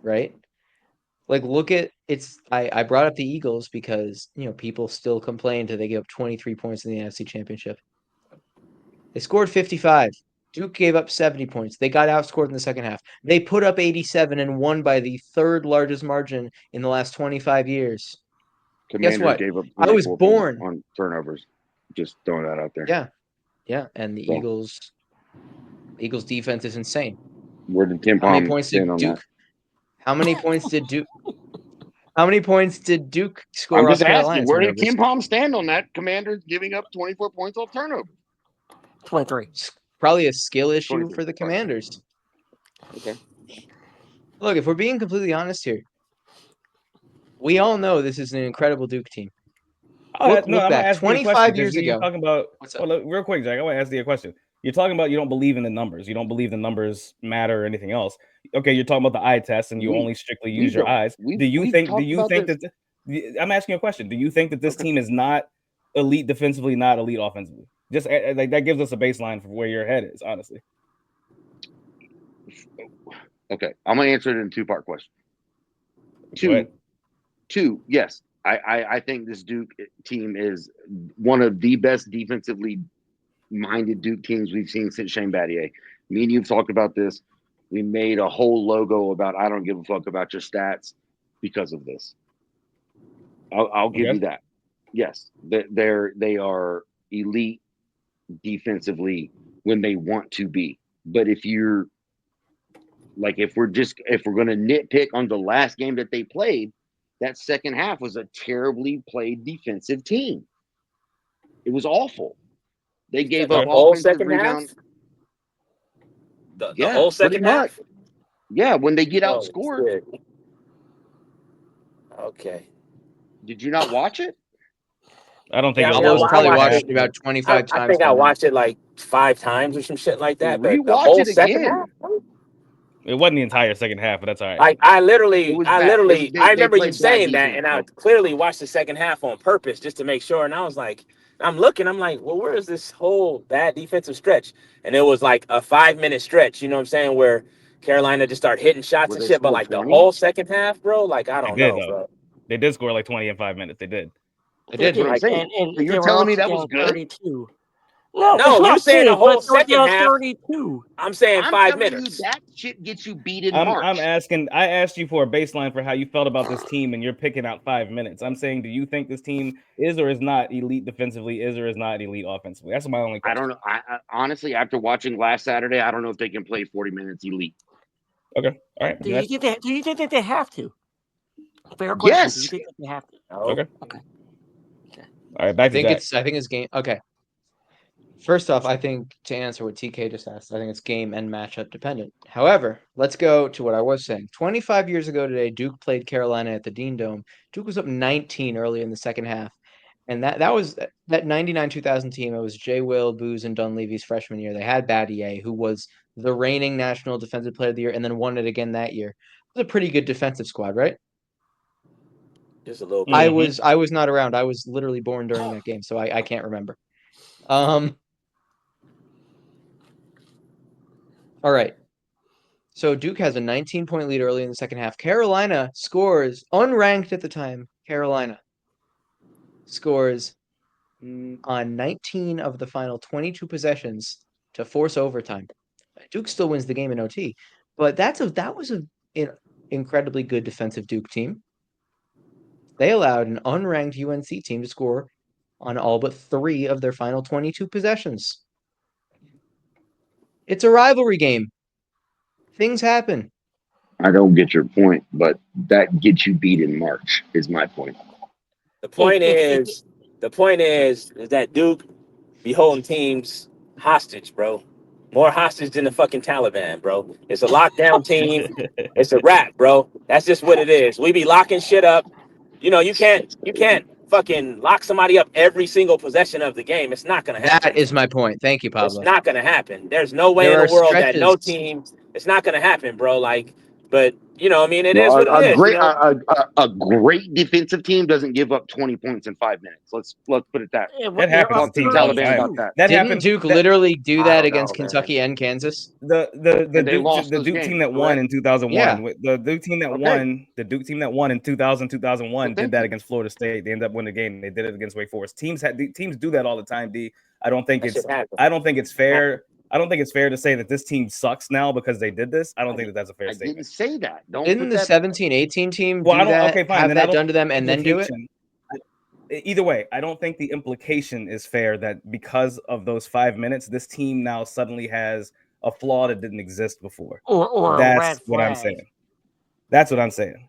Right? Like, look at it's. I brought up the Eagles because people still complain that they give up 23 points in the NFC Championship. They scored 55. Duke gave up 70 points. They got outscored in the second half. They put up 87 and won by the 3rd largest margin in the last 25 years. Guess Commanders what? gave up I was 24 born points on turnovers. Just throwing that out there. Yeah, and the So, Eagles defense is insane. where did Ken How many Palm points stand did on Duke? that? How many points did Duke? How many points did Duke score I'm off just Carolina? asking, where did Ken Palm stand on that? Commanders giving up 24 points off turnovers. 23. Probably a skill issue 23. for the Commanders. Okay. Look, if we're being completely honest here, we all know this is an incredible Duke team. Look I'm gonna back. ask you a 25 question. years You're ago. talking about. What's up? Well, real quick, Jack. I want to ask you a question. You're talking about you don't believe in the numbers. You don't believe the numbers matter or anything else. Okay, you're talking about the eye test, and you only strictly use your eyes. Do you think that? I'm asking you a question. Do you think that this team is not elite defensively, not elite offensively? Just like that gives us a baseline for where your head is, honestly. Okay, I'm gonna answer it in a 2-part question. Go ahead. Two, yes. I think this Duke team is one of the best defensively minded Duke teams we've seen since Shane Battier. Me and you've talked about this. We made a whole logo about I don't give a fuck about your stats because of this. I'll give you that. Yes, they are elite defensively when they want to be. But if we're going to nitpick on the last game that they played, that second half was a terribly played defensive team. It was awful. They gave up offensive rebound. The whole second half? Yeah, when they get outscored. Shit. Okay. Did you not watch it? I don't think Pablo's probably watched it about 25 times. I think I watched it like 5 times or some shit like that. But the Rewatch whole it second again. half? It wasn't the entire second half, but that's all right. Like I literally, they remember you played bad saying that, defense, and I bro. clearly watched the second half on purpose just to make sure. And I was like, I'm like, well, where is this whole bad defensive stretch? And it was like a 5-minute stretch, you know what I'm saying, where Carolina just started hitting shots Where and they shit. But scored like 20? the whole second half, bro, like I They don't did know, though. bro. They did score like 20 in 5 minutes. They did. They did. That's what I'm saying. And So you're they were telling me also that was down good? 32. No, No, it's you're not saying the good, whole but they were second down half. 32. I'm saying I'm 5 telling minutes. you that shit gets you beat in I'm March. asking. I asked you for a baseline for how you felt about this team, and you're picking out 5 minutes. I'm saying, do you think this team is or is not elite defensively? Is or is not elite offensively? That's my only question. I don't know. I honestly, after watching last Saturday, I don't know if they can play 40 minutes elite. Okay, all right. Do you think that they have to? Fair question. Yes. Do you think that they have to? Okay. Okay. All right. Back to Jack. I think it's game. Okay. First off, I think to answer what TK just asked, I think it's game and matchup dependent. However, let's go to what I was saying. 25 years ago today, Duke played Carolina at the Dean Dome. Duke was up 19 early in the second half. And that was that 99-2000 team. It was Jay Will, Booz, and Dunleavy's freshman year. They had Battier, who was the reigning National Defensive Player of the Year, and then won it again that year. It was a pretty good defensive squad, right? Just a little bit. I was not around. I was literally born during that game, so I can't remember. All right. So Duke has a 19-point lead early in the second half. Carolina scores, unranked at the time. Carolina scores on 19 of the final 22 possessions to force overtime. Duke still wins the game in OT, but that was an incredibly good defensive Duke team. They allowed an unranked UNC team to score on all but 3 of their final 22 possessions. It's a rivalry game. Things happen. I don't get your point, but that gets you beat in March is my point. The point is that Duke be holding teams hostage, bro. More hostage than the fucking Taliban, bro. It's a lockdown team. It's a wrap, bro. That's just what it is. We be locking shit up. You know, you can't fucking lock somebody up every single possession of the game. It's not gonna happen. That is my point. Thank you, It's Pablo. not gonna happen. There's no way There in are the world that no stretches. team. It's not gonna happen, bro. Like, but you know, I mean, it is Well, what it is. You know, a great defensive team doesn't give up 20 points in 5 minutes. Let's put it that. That happens to Talk to the teams all the Taliban time. about that. That Didn't happened. Duke literally do I that don't against know, man. Kentucky and Kansas? The And they lost the those Duke games, team that correct? won in 2001. Yeah. The Duke team that Okay. won. The Duke team that won in 2001 Well, did thank that you. against Florida State. They ended up winning the game. They did it against Wake Forest. Teams do that all the time. D. I don't think That it's shit happens. I don't think it's fair. I don't think it's fair to say that this team sucks now because they did this. I don't think that that's a fair I statement. didn't say that. Don't Didn't put the that. 17-18 team Well, I do don't. that? Okay, fine. Have Then I that don't done to them think and the then do it? implication- Either way, I don't think the implication is fair that because of those 5 minutes, this team now suddenly has a flaw that didn't exist before. or a That's red what I'm flag. saying. That's what I'm saying.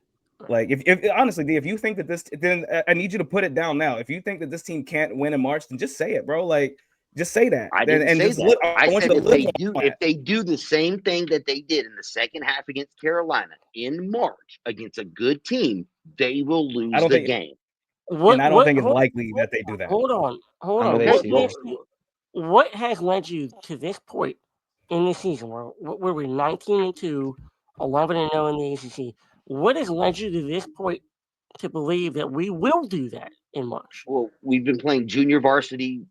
Like, if honestly, D, if you think that this, then I need you to put it down now. If you think that this team can't win in March, then just say it, bro. Like, just say that. I didn't and say just that. I I want said you to live on if that. they do the same thing that they did in the second half against Carolina in March against a good team, they will lose I don't the think, game. and I don't think it's likely that they do that. Hold on. I'm with Okay, HC well, there. What has led you to this point in the season where we're 19-2, 11-0 in the ACC? What has led you to this point to believe that we will do that in March? well, we've been playing junior varsity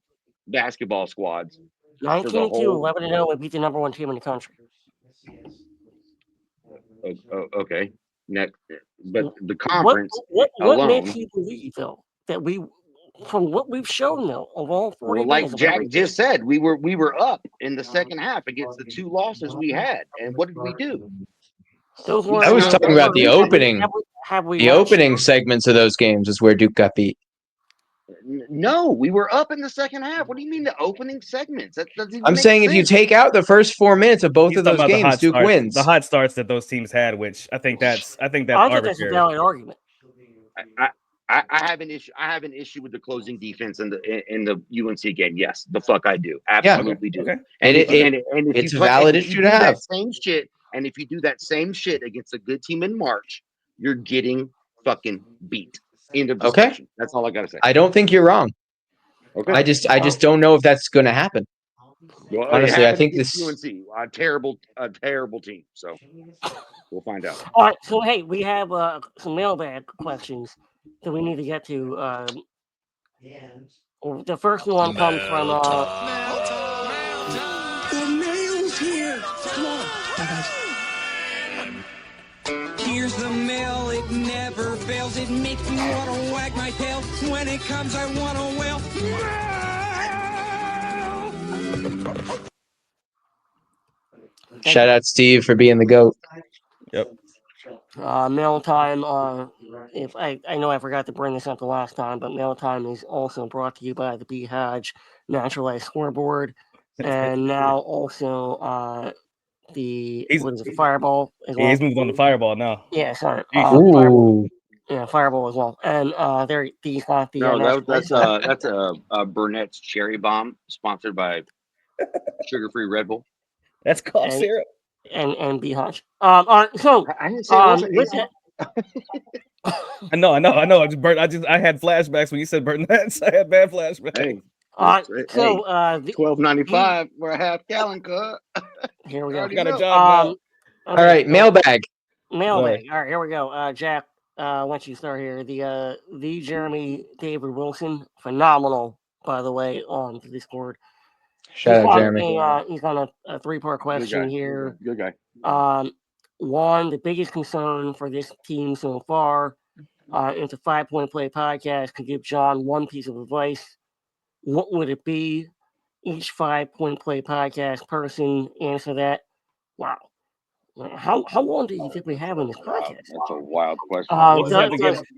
basketball squads for the 19-2, whole. 11-0, and beat the number one team in the country. Okay, next, but the What conference what alone. makes you believe though that we, from what we've shown though of all 40 Well, minutes like of Jack everything, just said, we were up in the second half against the 2 losses we had, and what did we do? those We weren't I was in sat talking those about were- the have we- opening. have we The not opening shown- segments of those games is where Duke got beat. No, we were up in the second half. What do you mean the opening segments? That doesn't even I'm make saying if you sense. take out the first 4 minutes of both He's of talking those about the games, hot Duke starts, wins. the hot starts that those teams had, which I think that's I think that's a arbitrary. valid argument. I have an issue. I have an issue with the closing defense in the UNC game. Yes, the fuck I do. Absolutely do. Okay. And if it's you a valid if you issue do to have. that same shit, and if you do that same shit against a good team in March, you're getting fucking beat. End of Okay. discussion. That's all I gotta say. I don't think you're wrong. Okay. I just don't know if that's going to happen. Well, Honestly, it I happened think against this. UNC, a terrible team. So we'll find out. All right, so hey, we have some mailbag questions that we need to get to. The first one comes from The mail's here. Come on. Here's the mail, it never fails. It makes me want to wag my tail. When it comes, I want to wail. Shout out Steve for being the GOAT. Yep. mail time. If I know I forgot to bring this up the last time, but mail time is also brought to you by the B Hodge Naturalized Scoreboard, and now also the Fireball as well. He's moved on to Fireball now. Yeah, sorry. Ooh. Yeah, Fireball as well, and these got the No, that's a Burnett's Cherry Bomb, sponsored by sugar-free Red Bull. That's cough And- syrup. and B Hodge. All right, so I didn't say it wasn't. with Is it? I know. I had flashbacks when you said Burnett's. I had bad flashbacks. Hey, so $12.95 for a half gallon cut. here we go. Already Got a know. job now. All right, mailbag. Mailbag. All right, here we go. Jack, once you start here, the Jeremy David Wilson, phenomenal, by the way, on the Discord. Shout out Jeremy. He's on a three-part question guy. here. Good guy. One, the biggest concern for this team so far, it's a 5-point play podcast. Could give John one piece of advice. What would it be? Each 5-point play podcast person answer that. Wow. How long do you think we have in this Wow, podcast? that's a wild question.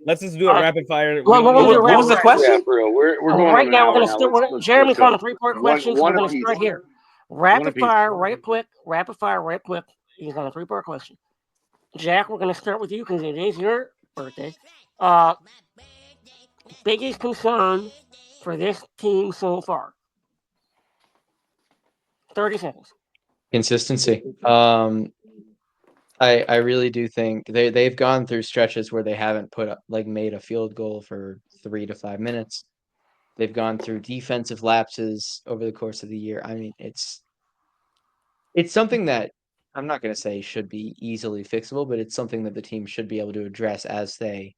Let's just do it rapid fire. What was the question? Yeah, for real. We're going right on now. an We're hour gonna now. start. Jeremy's on a 3-part question, so One we're gonna apiece. start here. One Rapid apiece. fire, right quick. Rapid fire, right quick. He's on a 3-part question. Jack, we're gonna start with you because it is your birthday. Biggest concern for this team so far. 30 seconds. Consistency. I really do think they've gone through stretches where they haven't made a field goal for 3 to 5 minutes. They've gone through defensive lapses over the course of the year. I mean, it's something that I'm not going to say should be easily fixable, but it's something that the team should be able to address as they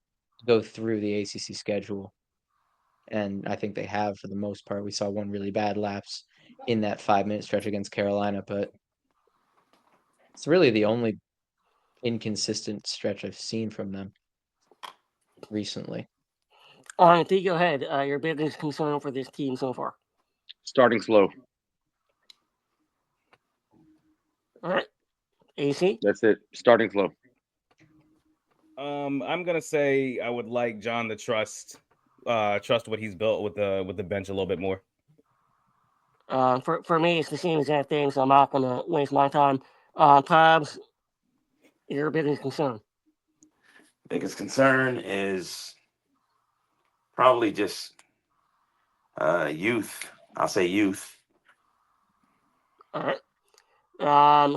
go through the ACC schedule. And I think they have for the most part. We saw one really bad lapse in that 5-minute stretch against Carolina, but it's really the only inconsistent stretch I've seen from them recently. T, go ahead. Your biggest concern for this team so far. Starting slow. All right. AC. That's it. Starting slow. I'm gonna say I would like John to trust what he's built with the bench a little bit more. For me, it's the same exact thing, so I'm not gonna waste my time. Pabs, your biggest concern. Biggest concern is probably just youth. I'll say youth. All right.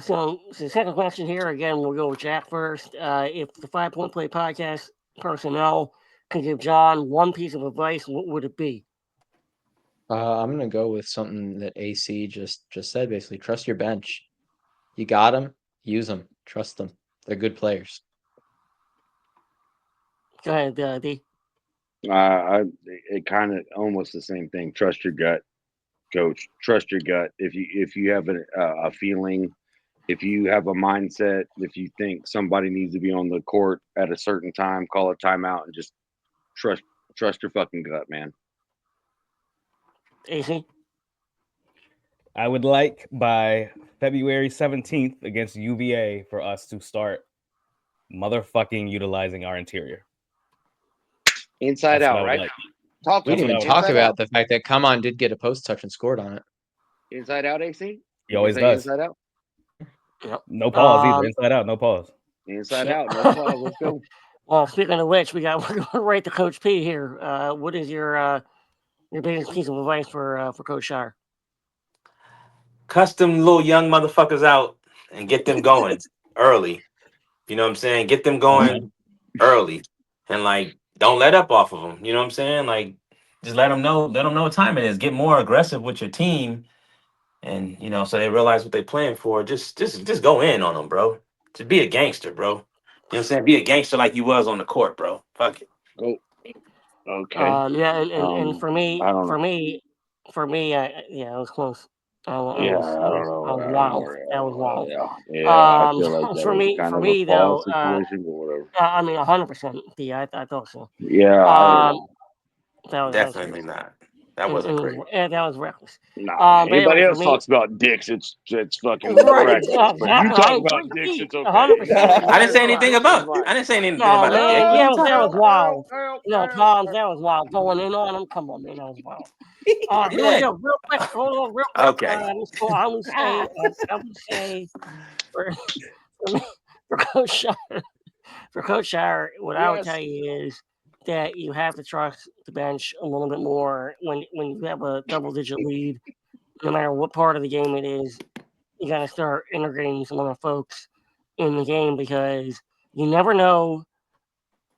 So the second question here, again, we'll go with Jack first. If the 5-point play podcast personnel could give John one piece of advice, what would it be? I'm gonna go with something that AC just said. Basically, trust your bench. You got them, use them, trust them. They're good players. Go ahead, D. It kind of almost the same thing. Trust your gut, coach. Trust your gut. If you have a feeling, if you have a mindset, if you think somebody needs to be on the court at a certain time, call a timeout and just trust your fucking gut, man. AC. I would like by February 17th against UVA for us to start motherfucking utilizing our interior. Inside That's what I out, would right? like. Talk We to didn't me. even talk Inside about out. the fact that Come On did get a post touch and scored on it. Inside out, AC. He always Say does. Inside out. Yep. No pause either. Inside out, no pause. Inside Shit. out. No pause. Let's go. Well, speaking of which, we're going right to Coach P here. What is your biggest piece of advice for Coach Shire? Cuss them little young motherfuckers out and get them going early. You know what I'm saying? Get them going early, and like don't let up off of them. You know what I'm saying? Like just let them know what time it is. Get more aggressive with your team, and so they realize what they're playing for. Just go in on them, bro. Just be a gangster, bro. You know what I'm saying? Be a gangster like you was on the court, bro. Fuck it. Go. Okay. Yeah, and for me, I don't know. yeah, it was close. I Yeah, was I don't know. wild. That was wild. Yeah, I feel like that For was me, kind for of a me fall though, situation, but whatever. 100%. Yeah, I thought so. Yeah, That was Definitely not. That wasn't great. that was reckless. nah. But Anybody anyway, for else me, talks about dicks, it's fucking right, reckless. But you exactly. talk I about agree. dicks, it's 100%. okay. I didn't say Right. anything about. I didn't say anything No, about a dick. man, What are you that talking was about? wild. No, Tom, that was wild. Going in on him, come on, man, that was wild. Here we Yeah. go, real quick. Hold on, real quick. Okay. I would say for for Coach Shire, what I would Yes. tell you is that you have to trust the bench a little bit more when you have a double-digit lead. No matter what part of the game it is, you got to start integrating some other folks in the game because you never know.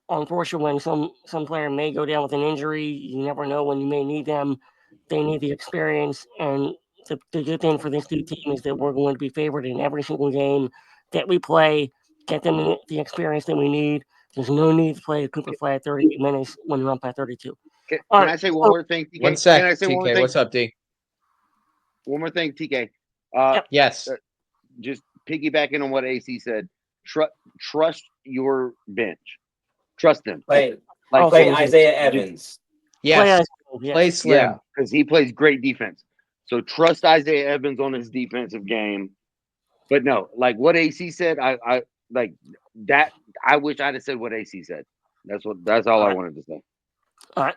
Unfortunately, when some player may go down with an injury, you never know when you may need them. They need the experience, and the good thing for this new team is that we're going to be favored in every single game that we play. Get them the experience that we need. There's no need to play Cooper Flag 30 minutes when you're up by 32. Can All I right, say one more thing, TK? One sec, Can I say one more TK. thing? What's up, D? One more thing, TK. Yep. Yes. Just piggybacking on what AC said. Trust your bench. Trust them. Play Oh, play so Isaiah Evans. Yes. yes. Play Slim. Yeah, because he plays great defense. So trust Isaiah Evans on his defensive game. But no, like what AC said, I like that. I wish I'd have said what AC said. That's all I Alright. wanted to say. All right.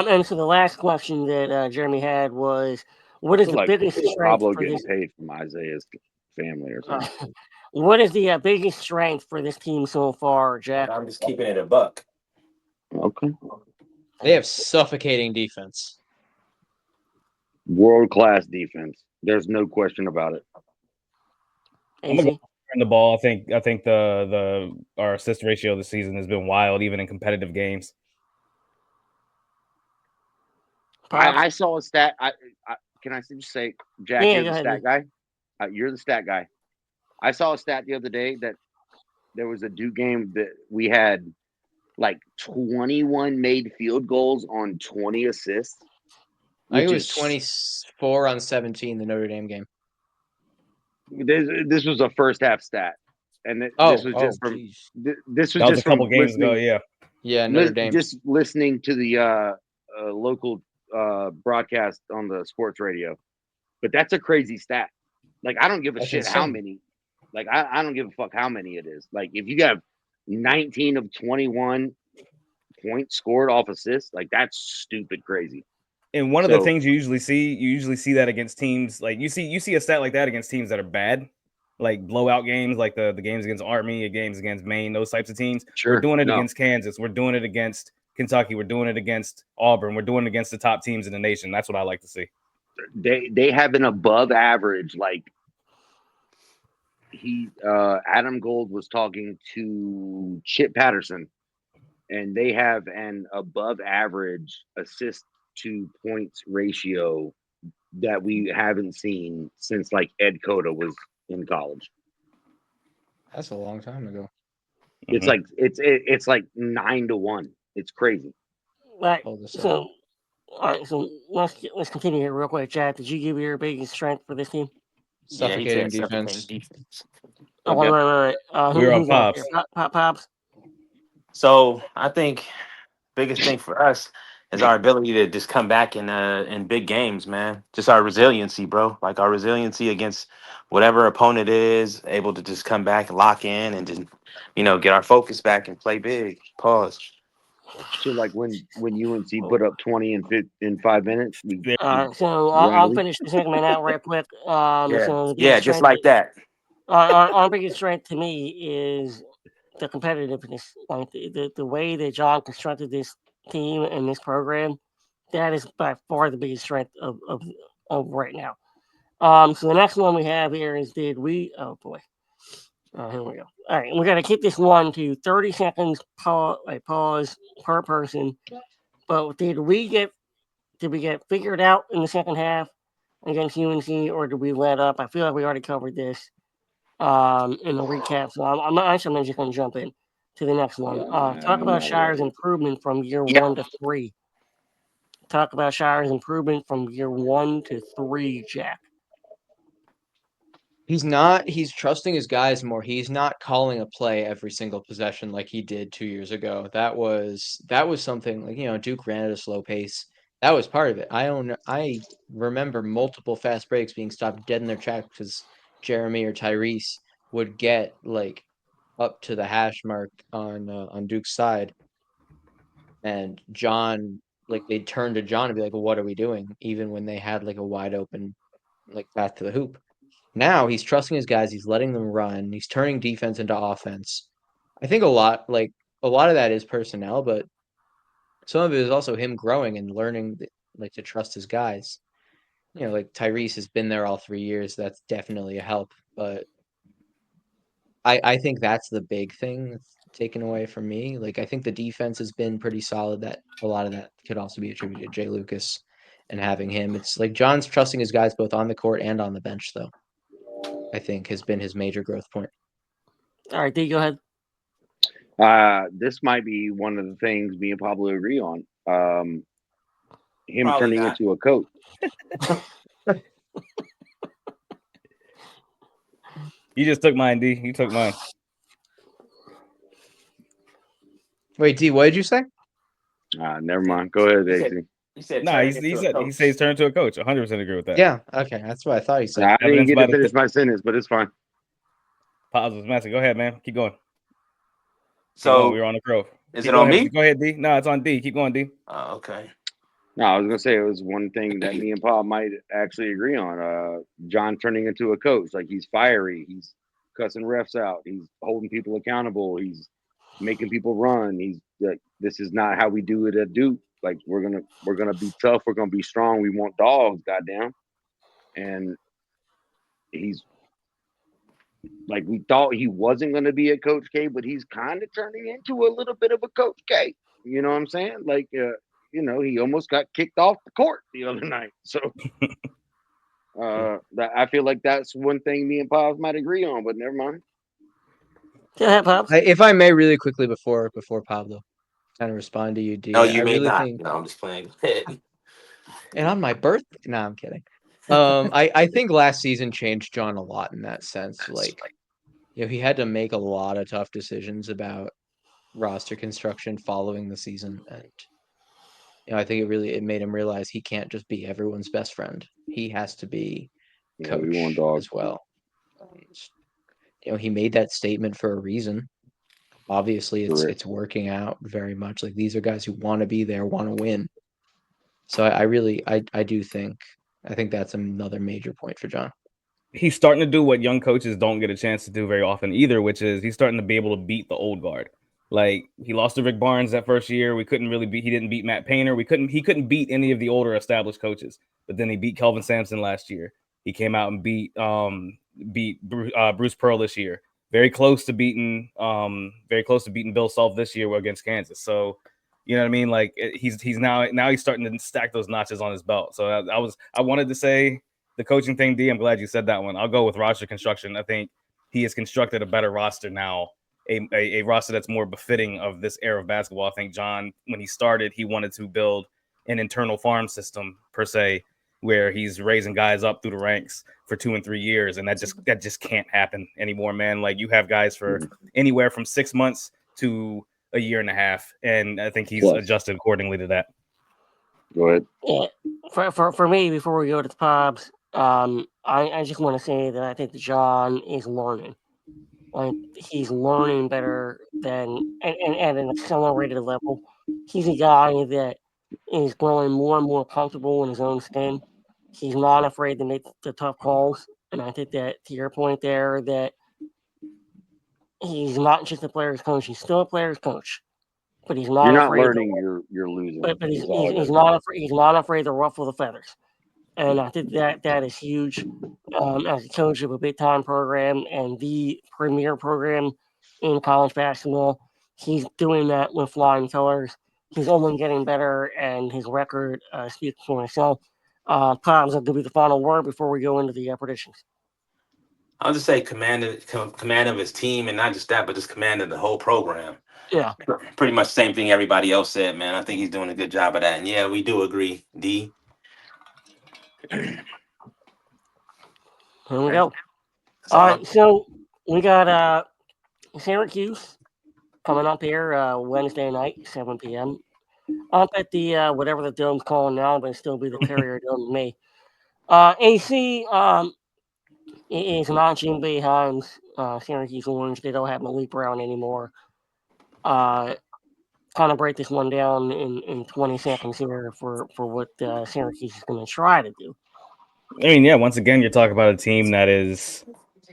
And so the last question that Jeremy had was, what I is feel the like biggest strength Pablo for getting this? paid from Isaiah's family or something. What is the biggest strength for this team so far, Jack? I'm just keeping it a buck. Okay. They have suffocating defense. World class defense. There's no question about it. I'm gonna AC? go in the ball. I think the our assist ratio this season has been wild, even in competitive games. I saw a stat. Can I just say, Jack, Yeah, you're go the ahead. stat guy. You're the stat guy. I saw a stat the other day that there was a Duke game that we had like 21 made field goals on 20 assists. I think Which it was is 24 on 17, the Notre Dame game. this was a first half stat, and this was just from geez. this was That was just a couple from games ago. listening. Yeah, Yeah, Notre Dame. Just listening to the local broadcast on the sports radio. But that's a crazy stat. Like I don't give a That's shit how insane. many. Like I don't give a fuck how many it is. Like if you have 19 of 21 points scored off assists, like that's stupid crazy. and one of the things you usually see that against teams like you see a stat like that against teams that are bad, like blowout games, like the games against Army, games against Maine, those types of teams. Sure, We're doing it no. against Kansas. We're doing it against Kentucky. We're doing it against Auburn. We're doing it against the top teams in the nation. That's what I like to see. They have an above average, like Adam Gold was talking to Chip Patterson, and they have an above average assist to points ratio that we haven't seen since like Ed Cota was in college. That's a long time ago. It's like it's like 9-1. It's crazy. Right. Hold this up. So, all right. So let's continue here real quick, Jack. Did you give your biggest strength for this team? Yeah, he Suffocating said defense. suffocating defense. Oh, Okay. wait. We're on Who's going Pops. here? Pops. So I think biggest thing for us is our ability to just come back in big games, man. Just our resiliency, bro. Like our resiliency against whatever opponent is, able to just come back, lock in, and just get our focus back and play big. Pause. So like when UNC put up 20 in 5 minutes, we So ran I'll them. finish the segment out right quick. Yeah, So the yeah, biggest just strength, like that. our biggest strength to me is the competitiveness. Like the way that John constructed this team and this program, that is by far the biggest strength of right now. So the next one we have here is did we? Oh boy. Here we go. All right, we're gonna keep this one to 30 seconds pause per person. But did we get figured out in the second half against UNC, or did we let up? I feel like we already covered this in the recap, so I'm not actually I'm just going to jump in to the next one. Talk I'm about not Shire's aware. improvement from year 1 to 3. Talk about Shire's improvement from year 1 to 3, Jack. He's trusting his guys more. He's not calling a play every single possession like he did 2 years ago. That was something like, Duke ran at a slow pace. That was part of it. I remember multiple fast breaks being stopped dead in their tracks because Jeremy or Tyrese would get like up to the hash mark on Duke's side, and John, like, they'd turn to John and be like, well, what are we doing? Even when they had like a wide open like path to the hoop. Now he's trusting his guys. He's letting them run. He's turning defense into offense. I think a lot of that is personnel, but some of it is also him growing and learning to trust his guys. Like Tyrese has been there all 3 years. That's definitely a help. But I think that's the big thing that's taken away from me. Like I think the defense has been pretty solid. That a lot of that could also be attributed to Jay Lucas and having him. It's like John's trusting his guys both on the court and on the bench, though. I think has been his major growth point. All right, D, go ahead. This might be one of the things me and Pablo agree on. Him Probably turning not. into a coach. You just took mine, D. You took mine. Wait, D, what did you say? Never mind. Go ahead, You said AC. you said Nah, turning he into a said coach. he's turned to a coach. 100% agree with that. Yeah, okay, that's what I thought he said. I didn't Evidence get by to the finish my sentence, but it's fine. positive message. Go ahead, man. Keep going. Keep So going. We were on the Grove. is Keep it on going. me? Go ahead, D. No, it's on D. Keep going, D. Okay. No, I was gonna say it was one thing that me and Paul might actually agree on. John turning into a coach, like he's fiery, he's cussing refs out, he's holding people accountable, he's making people run. He's like, this is not how we do it at Duke. Like we're gonna be tough, we're gonna be strong. We want dogs, goddamn. And he's like we thought he wasn't gonna be a Coach K, but he's kind of turning into a little bit of a Coach K. You know what I'm saying? Like he almost got kicked off the court the other night. So I feel like that's one thing me and Pops might agree on, but never mind. Go ahead, Pops. If I may, really quickly before Pablo kind of respond to you, D, No, I you may really not. think, No, I'm just playing. Go ahead. and on my birthday, no, I'm kidding. I think last season changed John a lot in that sense. Like, he had to make a lot of tough decisions about roster construction following the season, and I think it made him realize he can't just be everyone's best friend. He has to be Yeah, we want coach dogs. as well. He made that statement for a reason. Obviously, Correct. it's working out very much. Like, these are guys who want to be there, want to win. So I really do think that's another major point for John. He's starting to do what young coaches don't get a chance to do very often either, which is he's starting to be able to beat the old guard. Like he lost to Rick Barnes that first year. He didn't beat Matt Painter. He couldn't beat any of the older established coaches. But then he beat Kelvin Sampson last year. He came out and beat Bruce Pearl this year. Very close to beating Bill Self this year against Kansas. So you know what I mean? Like he's now he's starting to stack those notches on his belt. So I wanted to say the coaching thing, D. I'm glad you said that one. I'll go with roster construction. I think he has constructed a better roster now, a roster that's more befitting of this era of basketball. I think John, when he started, he wanted to build an internal farm system per se, where he's raising guys up through the ranks for 2 and 3 years, and that just can't happen anymore, man. Like you have guys for anywhere from 6 months to a year and a half, and I think he's adjusted accordingly to that. Go ahead. Yeah, for me, before we go to the Pops, I just want to say that I think that John is learning. Like he's learning better than and at an accelerated level. He's a guy that is growing more and more comfortable in his own skin. He's not afraid to make the tough calls, and I think that to your point there, that he's not just a player's coach; he's still a player's coach, but he's You're not not afraid to. learning. You're losing. But Is all I he's gotta not afraid. He's not afraid to ruffle the feathers, and I think that is huge. As a coach of a big time program and the premier program in college basketball, he's doing that with flying colors. He's only getting better, and his record speaks for itself. Tom's going to be the final word before we go into the predictions. I'll just say command of his team, and not just that, but just command of the whole program. Yeah. Pretty much the same thing everybody else said, man. I think he's doing a good job of that. And yeah, we do agree, D. Here we go. All right, so we got Syracuse coming up here Wednesday night, 7 p.m. Up at the whatever the dome's calling now, but it'll still be the Carrier Dome to me. AC is launching behind Syracuse Orange. They don't have Malik Brown anymore. Kind of break this one down in 20 seconds here for what Syracuse is going to try to do. I mean, yeah, once again, you're talking about a team that is,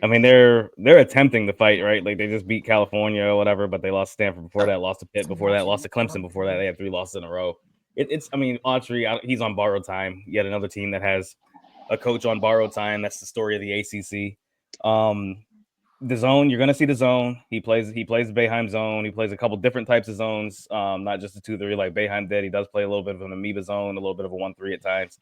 I mean, they're attempting to fight, right? Like they just beat California or whatever, but they lost to Stanford before that, lost to Pitt before that, lost to Clemson before that. They had 3 losses in a row. I mean, Autry, he's on borrowed time. Yet another team that has a coach on borrowed time. That's the story of the ACC. The zone, you're gonna see the zone. He plays the Boeheim zone. He plays a couple different types of zones, not just the 2-3 like Boeheim did. He does play a little bit of an amoeba zone, a little bit of a 1-3 at times.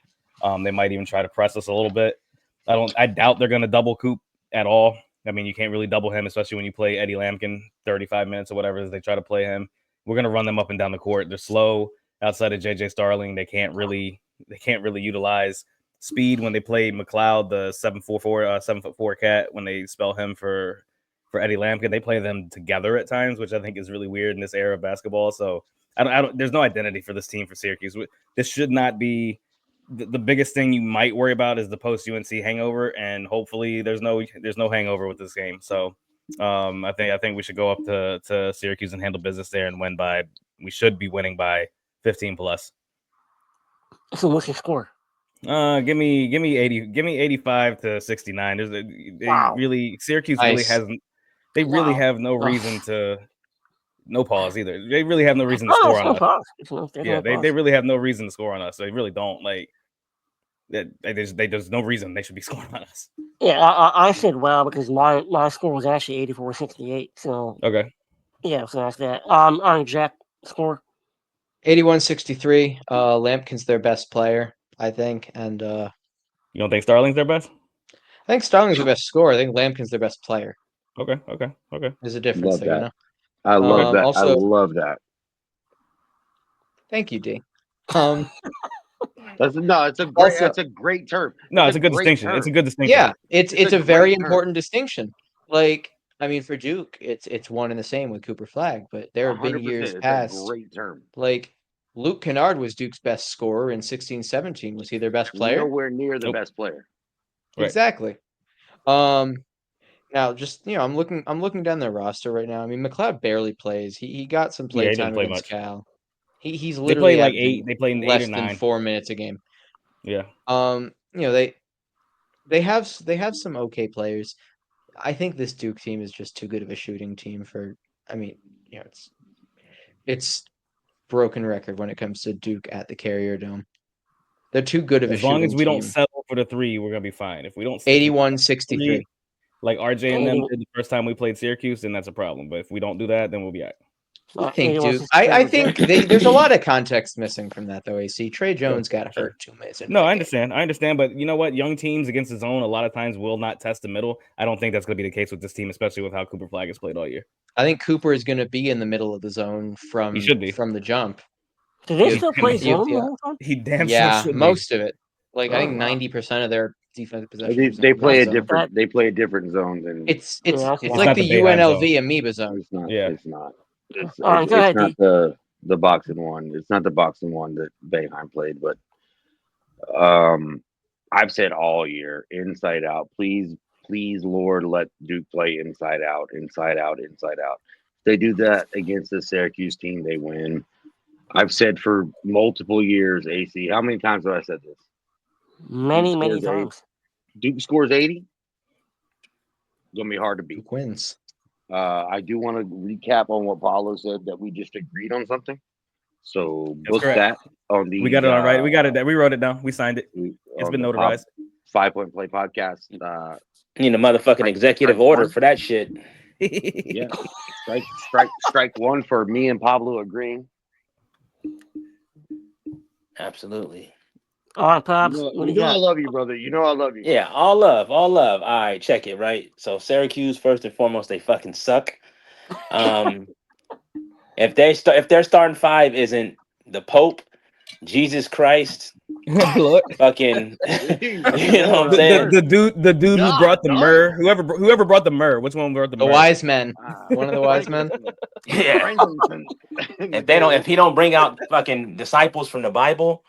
They might even try to press us a little bit. I doubt they're gonna double coop at all. I mean, you can't really double him, especially when you play Eddie Lampkin 35 minutes or whatever as they try to play him. We're going to run them up and down the court. They're slow outside of JJ Starling. They can't really utilize speed when they play McLeod, the 7'4" cat, when they spell him for Eddie Lampkin. They play them together at times, which I think is really weird in this era of basketball. So I don't there's no identity for this team for Syracuse. This should not be the biggest thing you might worry about is the post UNC hangover, and hopefully there's no hangover with this game. So I think we should go up to Syracuse and handle business there and we should be winning by 15 plus. So what's your score? Give me 85 to 69. Syracuse really Nice. hasn't. They really have no reason to. No pause either. They really have no reason to score on us. Yeah, they really have no reason to score on us. They really don't. Like, there's no reason they should be scoring on us. Yeah, I said wow because my score was actually 84-68. So okay. Yeah, so that's that. All right, Jack, score 81-63. Lampkin's their best player, I think, and you don't think Starling's their best? I think Starling's their best scorer. I think Lampkin's their best player. Okay. There's a difference Love there, that. you know. I love that. Also, I love that. Thank you, D. It's a great. Also- That's a great term. No, it's a good great distinction. term. It's a good distinction. Yeah, it's It's a a very great term. important distinction. Like, I mean, for Duke, it's one and the same with Cooper Flag, but there have been 100%. years It's past. a great term. Like, Luke Kennard was Duke's best scorer in 16-17. Was he their best player? Nowhere near the Nope. best player. Right. Exactly. Now, just I'm looking down their roster right now. I mean, McLeod barely plays. He got some play he time doesn't play against much. Cal. He's They literally play like averaging 8. They play 8 less or 9. than 4 minutes a game. Yeah. They have some okay players. I think this Duke team is just too good of a shooting team for. I mean, it's broken record when it comes to Duke at the Carrier Dome. They're too good of a shooting team. As long as we don't settle for the 3, we're gonna be fine. If we don't 81-63. like RJ and them did the first time we played Syracuse, then that's a problem. But if we don't do that, then we'll be all right. I think Duke. I think there's a lot of context missing from that, though. AC Trey Jones got hurt 2 minutes into No, that I game. understand. But you know what? Young teams against the zone a lot of times will not test the middle. I don't think that's going to be the case with this team, especially with how Cooper Flag has played all year. I think Cooper is going to be in the middle of the zone from the jump. Do they still play zone the whole time? He damn yeah, sure should most be. of it. Like I think 90% of their defensive They possessions. play a different. They play a different zone than. It's it's like the UNLV amoeba zone. It's not. Yeah. It's not. It's Go ahead, not the boxing one. It's not the boxing one that Boeheim played, but I've said all year, inside out. Please, Lord, let Duke play inside out, inside out, inside out. If they do that against the Syracuse team, they win. I've said for multiple years, AC. How many times have I said this? Many times. Duke scores 80. It's gonna be hard to beat. Duke wins. I do want to recap on what Pablo said that we just agreed on something. So book that on the. We got it on right. We got it. We wrote it down. We signed it. It's been notarized. 5 Point Play podcast. Need a motherfucking executive order for that shit. Yeah. Strike one for me and Pablo agreeing. Absolutely. All right, Pops. You know I love you, brother. You know I love you. Yeah, all love. All right, check it, right? So Syracuse, first and foremost, they fucking suck. If their starting 5 isn't the Pope, Jesus Christ, fucking, you know what I'm saying? The dude who brought the myrrh, whoever brought the myrrh, which one brought the myrrh? The wise men. One of the wise men. Yeah. If he don't bring out fucking disciples from the Bible,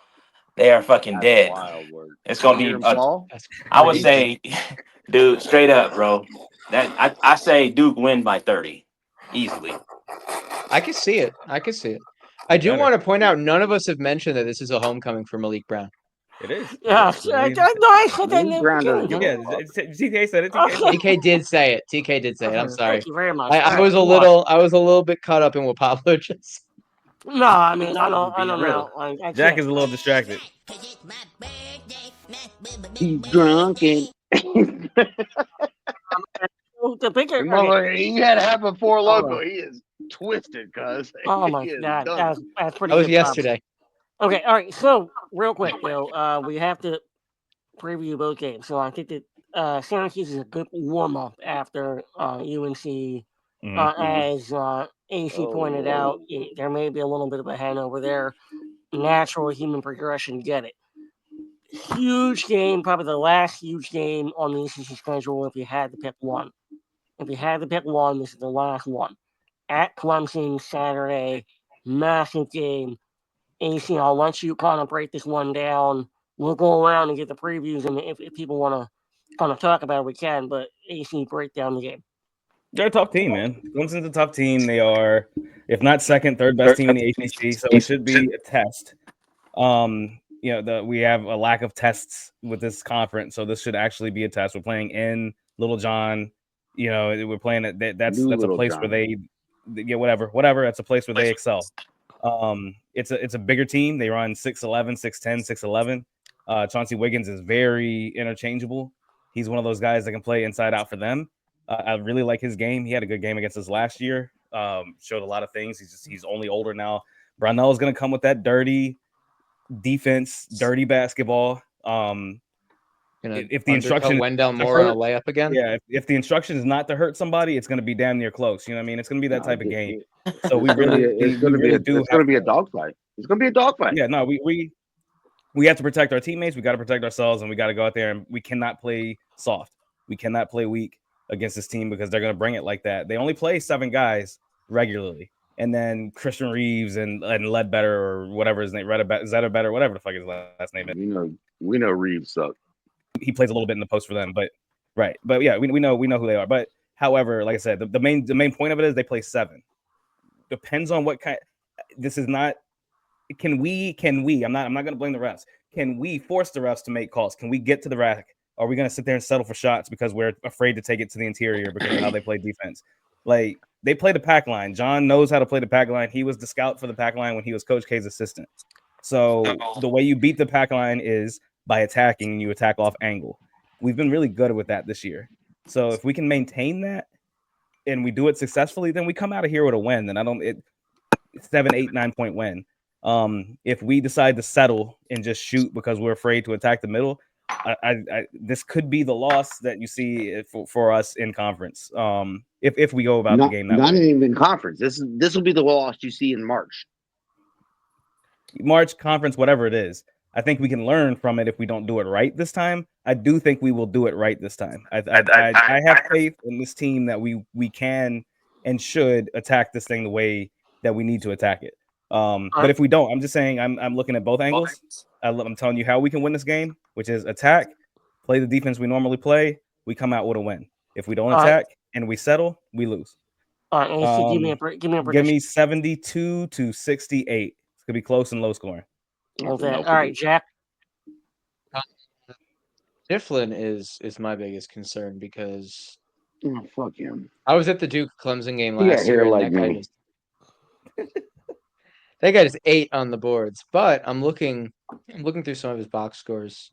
they are fucking dead. It's gonna be. I would say, dude, straight up, bro. That I say Duke win by 30, easily. I can see it. I do want to point out none of us have mentioned that this is a homecoming for Malik Brown. It is. Yeah, I said that in the beginning. TK said it. TK did say it. I'm sorry. Thank you very much. I was a little bit caught up in what Pablo just said. No, I mean I don't know. Jack is a little distracted. He's drunk and the bigger. He had to have a 4 logo. He is twisted, cuz. Oh my god, that's pretty. That was good yesterday. Okay, all right. So real quick, we have to preview both games. So I think that Syracuse is a good warm up after UNC. Mhm. As AC pointed out, there may be a little bit of a hangover there. Natural human progression, get it. Huge game, probably the last huge game on the ACC schedule if you had to pick one. If you had to pick one, this is the last one. At Clemson Saturday, massive game. AC, I'll let you kind of break this one down. We'll go around and get the previews, and if people want to kind of talk about it, we can. But AC, break down the game. They're a tough team, man. Clemson's a tough team. They are, if not second, third best team in the ACC. So it should be a test. We have a lack of tests with this conference, so this should actually be a test. We're playing in Little John. We're playing at that's New a Little place John. where whatever. That's a place where they excel. It's a bigger team. They run 6'11", 6'10", 6'11". Chauncey Wiggins is very interchangeable. He's one of those guys that can play inside out for them. I really like his game. He had a good game against us last year. Showed a lot of things. He's only older now. Brownell is going to come with that dirty defense, dirty basketball. If the instruction Wendell Moore on a layup again, if the instruction is not to hurt somebody, it's going to be damn near close. You know what I mean? It's going to be that type of game. So we really do. It's going to be a dogfight. It's going to be a dogfight. Yeah, no, we have to protect our teammates. We got to protect ourselves, and we got to go out there and we cannot play soft. We cannot play weak against this team because they're going to bring it like that. They only play 7 guys regularly. And then Christian Reeves and Ledbetter or whatever his name, Zetterbetter, whatever the fuck his last name is. We know Reeves sucks. He plays a little bit in the post for them, but yeah, we know who they are. But however, like I said, the main point of it is they play 7. Depends on what kind. This is not. Can we? I'm not going to blame the refs. Can we force the refs to make calls? Can we get to the rack? Are we going to sit there and settle for shots because we're afraid to take it to the interior because of how they play defense? Like, they play the pack line. John knows how to play the pack line. He was the scout for the pack line when he was Coach K's assistant. So the way you beat the pack line is by attacking, and you attack off angle. We've been really good with that this year. So if we can maintain that and we do it successfully, then we come out of here with a win. Then 7, 8, 9 point win. If we decide to settle and just shoot because we're afraid to attack the middle, this could be the loss that you see for us in conference. If we go about the game that way. Not even conference. This will be the loss you see in March. March conference, whatever it is. I think we can learn from it if we don't do it right this time. I do think we will do it right this time. I have faith in this team that we can and should attack this thing the way that we need to attack it. But if we don't, I'm just saying I'm looking at both angles. I'm telling you how we can win this game, which is attack, play the defense we normally play. We come out with a win. If we don't attack and we settle, we lose. Give me a prediction. Give me 72 to 68. It's gonna be close and low scoring. Okay. All right, Jack. Difflin is my biggest concern because fuck him. I was at the Duke Clemson game last year, and like that guy just ate on the boards. But I'm looking through some of his box scores.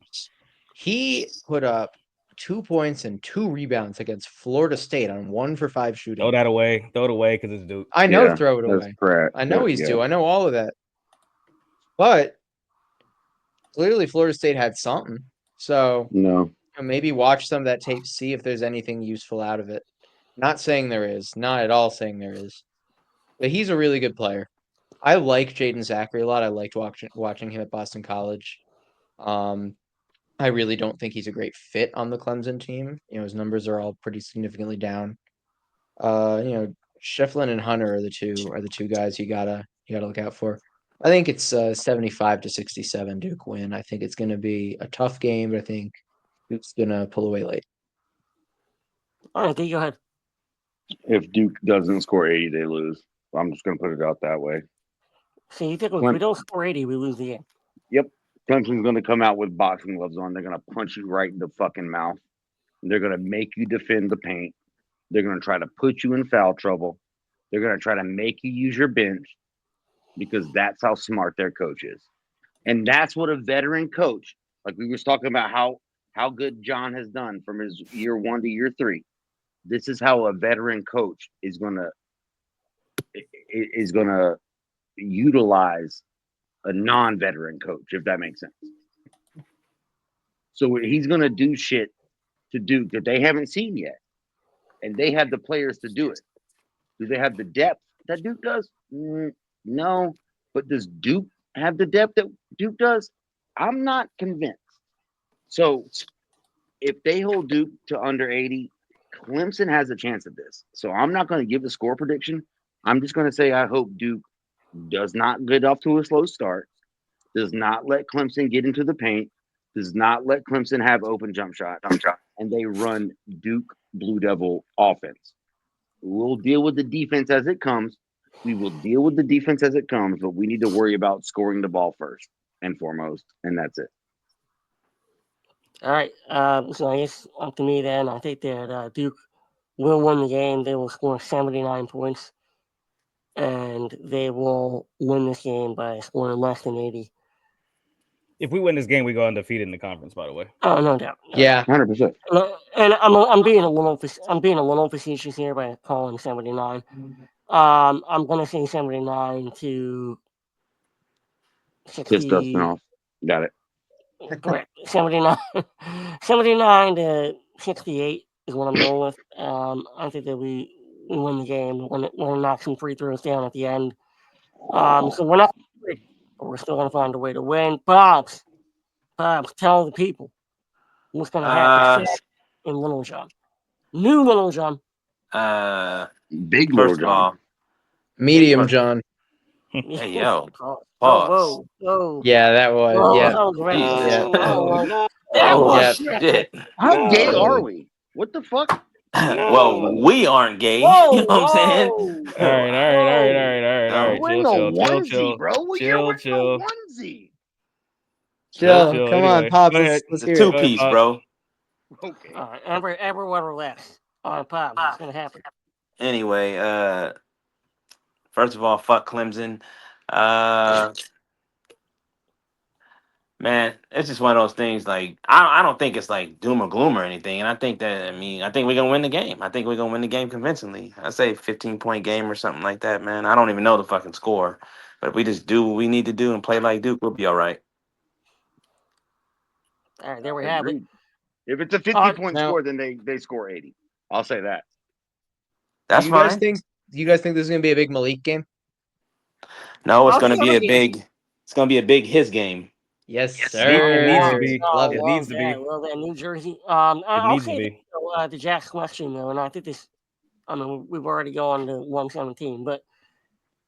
He put up 2 points and 2 rebounds against Florida State on 1 for 5 shooting. Throw it away because it's Duke. I know to throw it away. Correct. I know he's due. I know all of that. But clearly Florida State had something. So maybe watch some of that tape, see if there's anything useful out of it. Not saying there is. Not at all saying there is. But he's a really good player. I like Jaden Zachary a lot. I liked watching him at Boston College. I really don't think he's a great fit on the Clemson team. His numbers are all pretty significantly down. Shefflin and Hunter are the two guys you gotta look out for. I think it's 75 to 67 Duke win. I think it's going to be a tough game, but I think Duke's going to pull away late. All right, go ahead. If Duke doesn't score 80, they lose. I'm just going to put it out that way. So you think if we don't score 80, we lose the game? Yep. Clemson's going to come out with boxing gloves on. They're going to punch you right in the fucking mouth. They're going to make you defend the paint. They're going to try to put you in foul trouble. They're going to try to make you use your bench because that's how smart their coach is. And that's what a veteran coach, like we was talking about how good John has done from his year 1 to year 3. This is how a veteran coach is going to utilize a non-veteran coach, if that makes sense. So he's going to do shit to Duke that they haven't seen yet, and they have the players to do it. Do they have the depth that Duke does? No, but does Duke have the depth that Duke does? I'm not convinced. So if they hold Duke to under 80, Clemson has a chance at this. So I'm not going to give a score prediction. I'm just going to say I hope Duke does not get off to a slow start, does not let Clemson get into the paint, does not let Clemson have open jump shot, and they run Duke Blue Devil offense. We'll deal with the defense as it comes. We will deal with the defense as it comes, but we need to worry about scoring the ball first and foremost, and that's it. All right. So I guess up to me then. I think that Duke will win the game. They will score 79 points, and they will win this game by scoring less than 80. If we win this game, we go undefeated in the conference. By the way. Oh, no doubt. Yeah. 100%. And I'm being a little facetious here by calling 79. I'm gonna say 79 to 60. Piss Dustin off. Got it. Correct. 79, 79 to 68 is what I'm going with. I think that we win the game when we knock some free throws down at the end. So we're not, but we're still gonna find a way to win. Pops, tell the people what's gonna happen in Little John. New Little John. Big Little First of John. all, Medium John. hey yo, Oh, pause. whoa. Yeah, that was. Whoa, Yeah. that was great. Jesus. Whoa. That was Yeah. shit. How gay are we? What the fuck? Well, we aren't gay. Whoa, You know what I'm saying? All right. We're in a onesie, Chill. bro. We're wearing a onesie. Chill. Come on, Anyway, Pops. go ahead. Let's It's a hear it. two-piece, Pops. bro. Okay. All right, everyone relax. All right, Pop, what's gonna happen? Anyway, first of all, fuck Clemson. Man, it's just one of those things. Like I don't think it's like doom or gloom or anything. And I think we're gonna win the game. I think we're gonna win the game convincingly. I say 15-point game or something like that, man. I don't even know the fucking score, but if we just do what we need to do and play like Duke, we'll be all right. All right, there we have it. Agreed. If it's a 50-point Now- score, then they score 80. I'll say that. That's do you guys fine. think? Do you guys think this is gonna be a big Malik game? No, it's I'll gonna say be a it. big. It's gonna be a big his game. Yes, It sir. needs to be. Love It it. needs to be. Love that New Jersey. It I'll needs to say be. this, to Jack's question though, and I think this. I mean, we've already gone to 117, but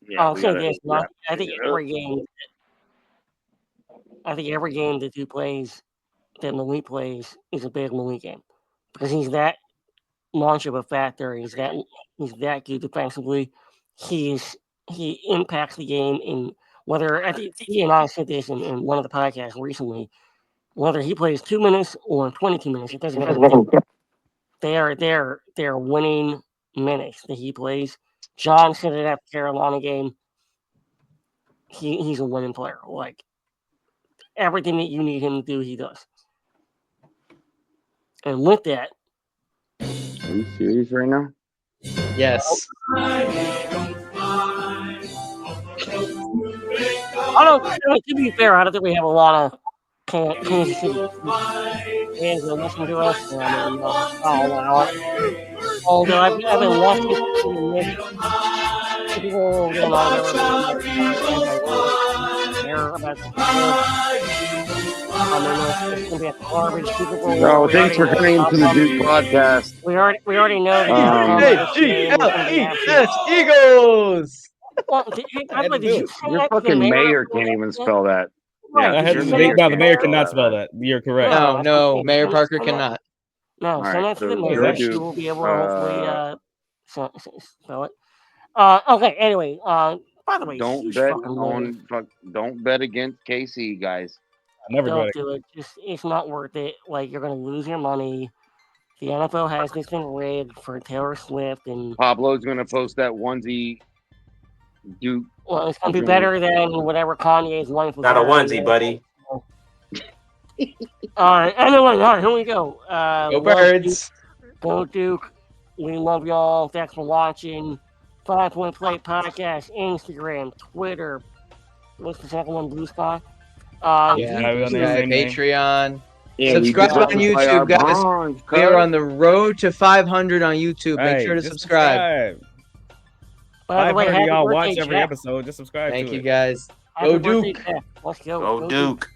Yeah, I'll we say gotta. this. Yeah. I think every game that Duke plays, that Malik plays, is a big Malik game because he's that much of a factor. He's that good defensively. He impacts the game in whether I think he and I said this in one of the podcasts recently. Whether he plays 2 minutes or 22 minutes, it doesn't make a difference. They're winning minutes that he plays. John said it at the Carolina game. He's a winning player. Like everything that you need him to do, he does. And with that, Are you serious right now? Yes. to be fair, I don't think we have a lot of Kansas City fans that listen to us. I'll allow it. Although I've been watching people getting on there care about the Super Bowl. It's gonna be a garbage Super Bowl. No, thanks for coming into the Duke podcast. We already know that Eagles. Well, did you say Your that to the fucking mayor before can't that? even spell that. Right, I did had you to say make, that no, to the mayor mayor? cannot spell that. You're correct. No, Mayor Parker cannot. No, All send right, that to the so mayor. go She Duke. will be able to hopefully spell it. Okay. Anyway, by the way, Don't huge bet fucking move. don't bet against KC, guys. I never Don't bet do it. It's not worth it. Like you're gonna lose your money. The NFL has this thing rigged for Taylor Swift, and Pablo's gonna post that onesie Duke. well, it's gonna be better than whatever Kanye's wife was Not a wearing. onesie, buddy. All right. Anyway, all right. Here we go. Go love Birds. Go Duke. We love y'all. Thanks for watching. 5 Point Play Podcast, Instagram, Twitter. What's the second one? Blue Sky. Yeah, Are we on there? Sky, Same name? Patreon. And we Subscribe just on want to play our YouTube, guys. bonds, We are cuz. on the road to 500 on YouTube. Make Hey, sure to just subscribe. By the way, 500 of happy y'all birthday, watch every Jeff. episode. Just subscribe Thank to you, it. guys. Happy Go birthday, Duke. Jeff. Let's go. Go Duke.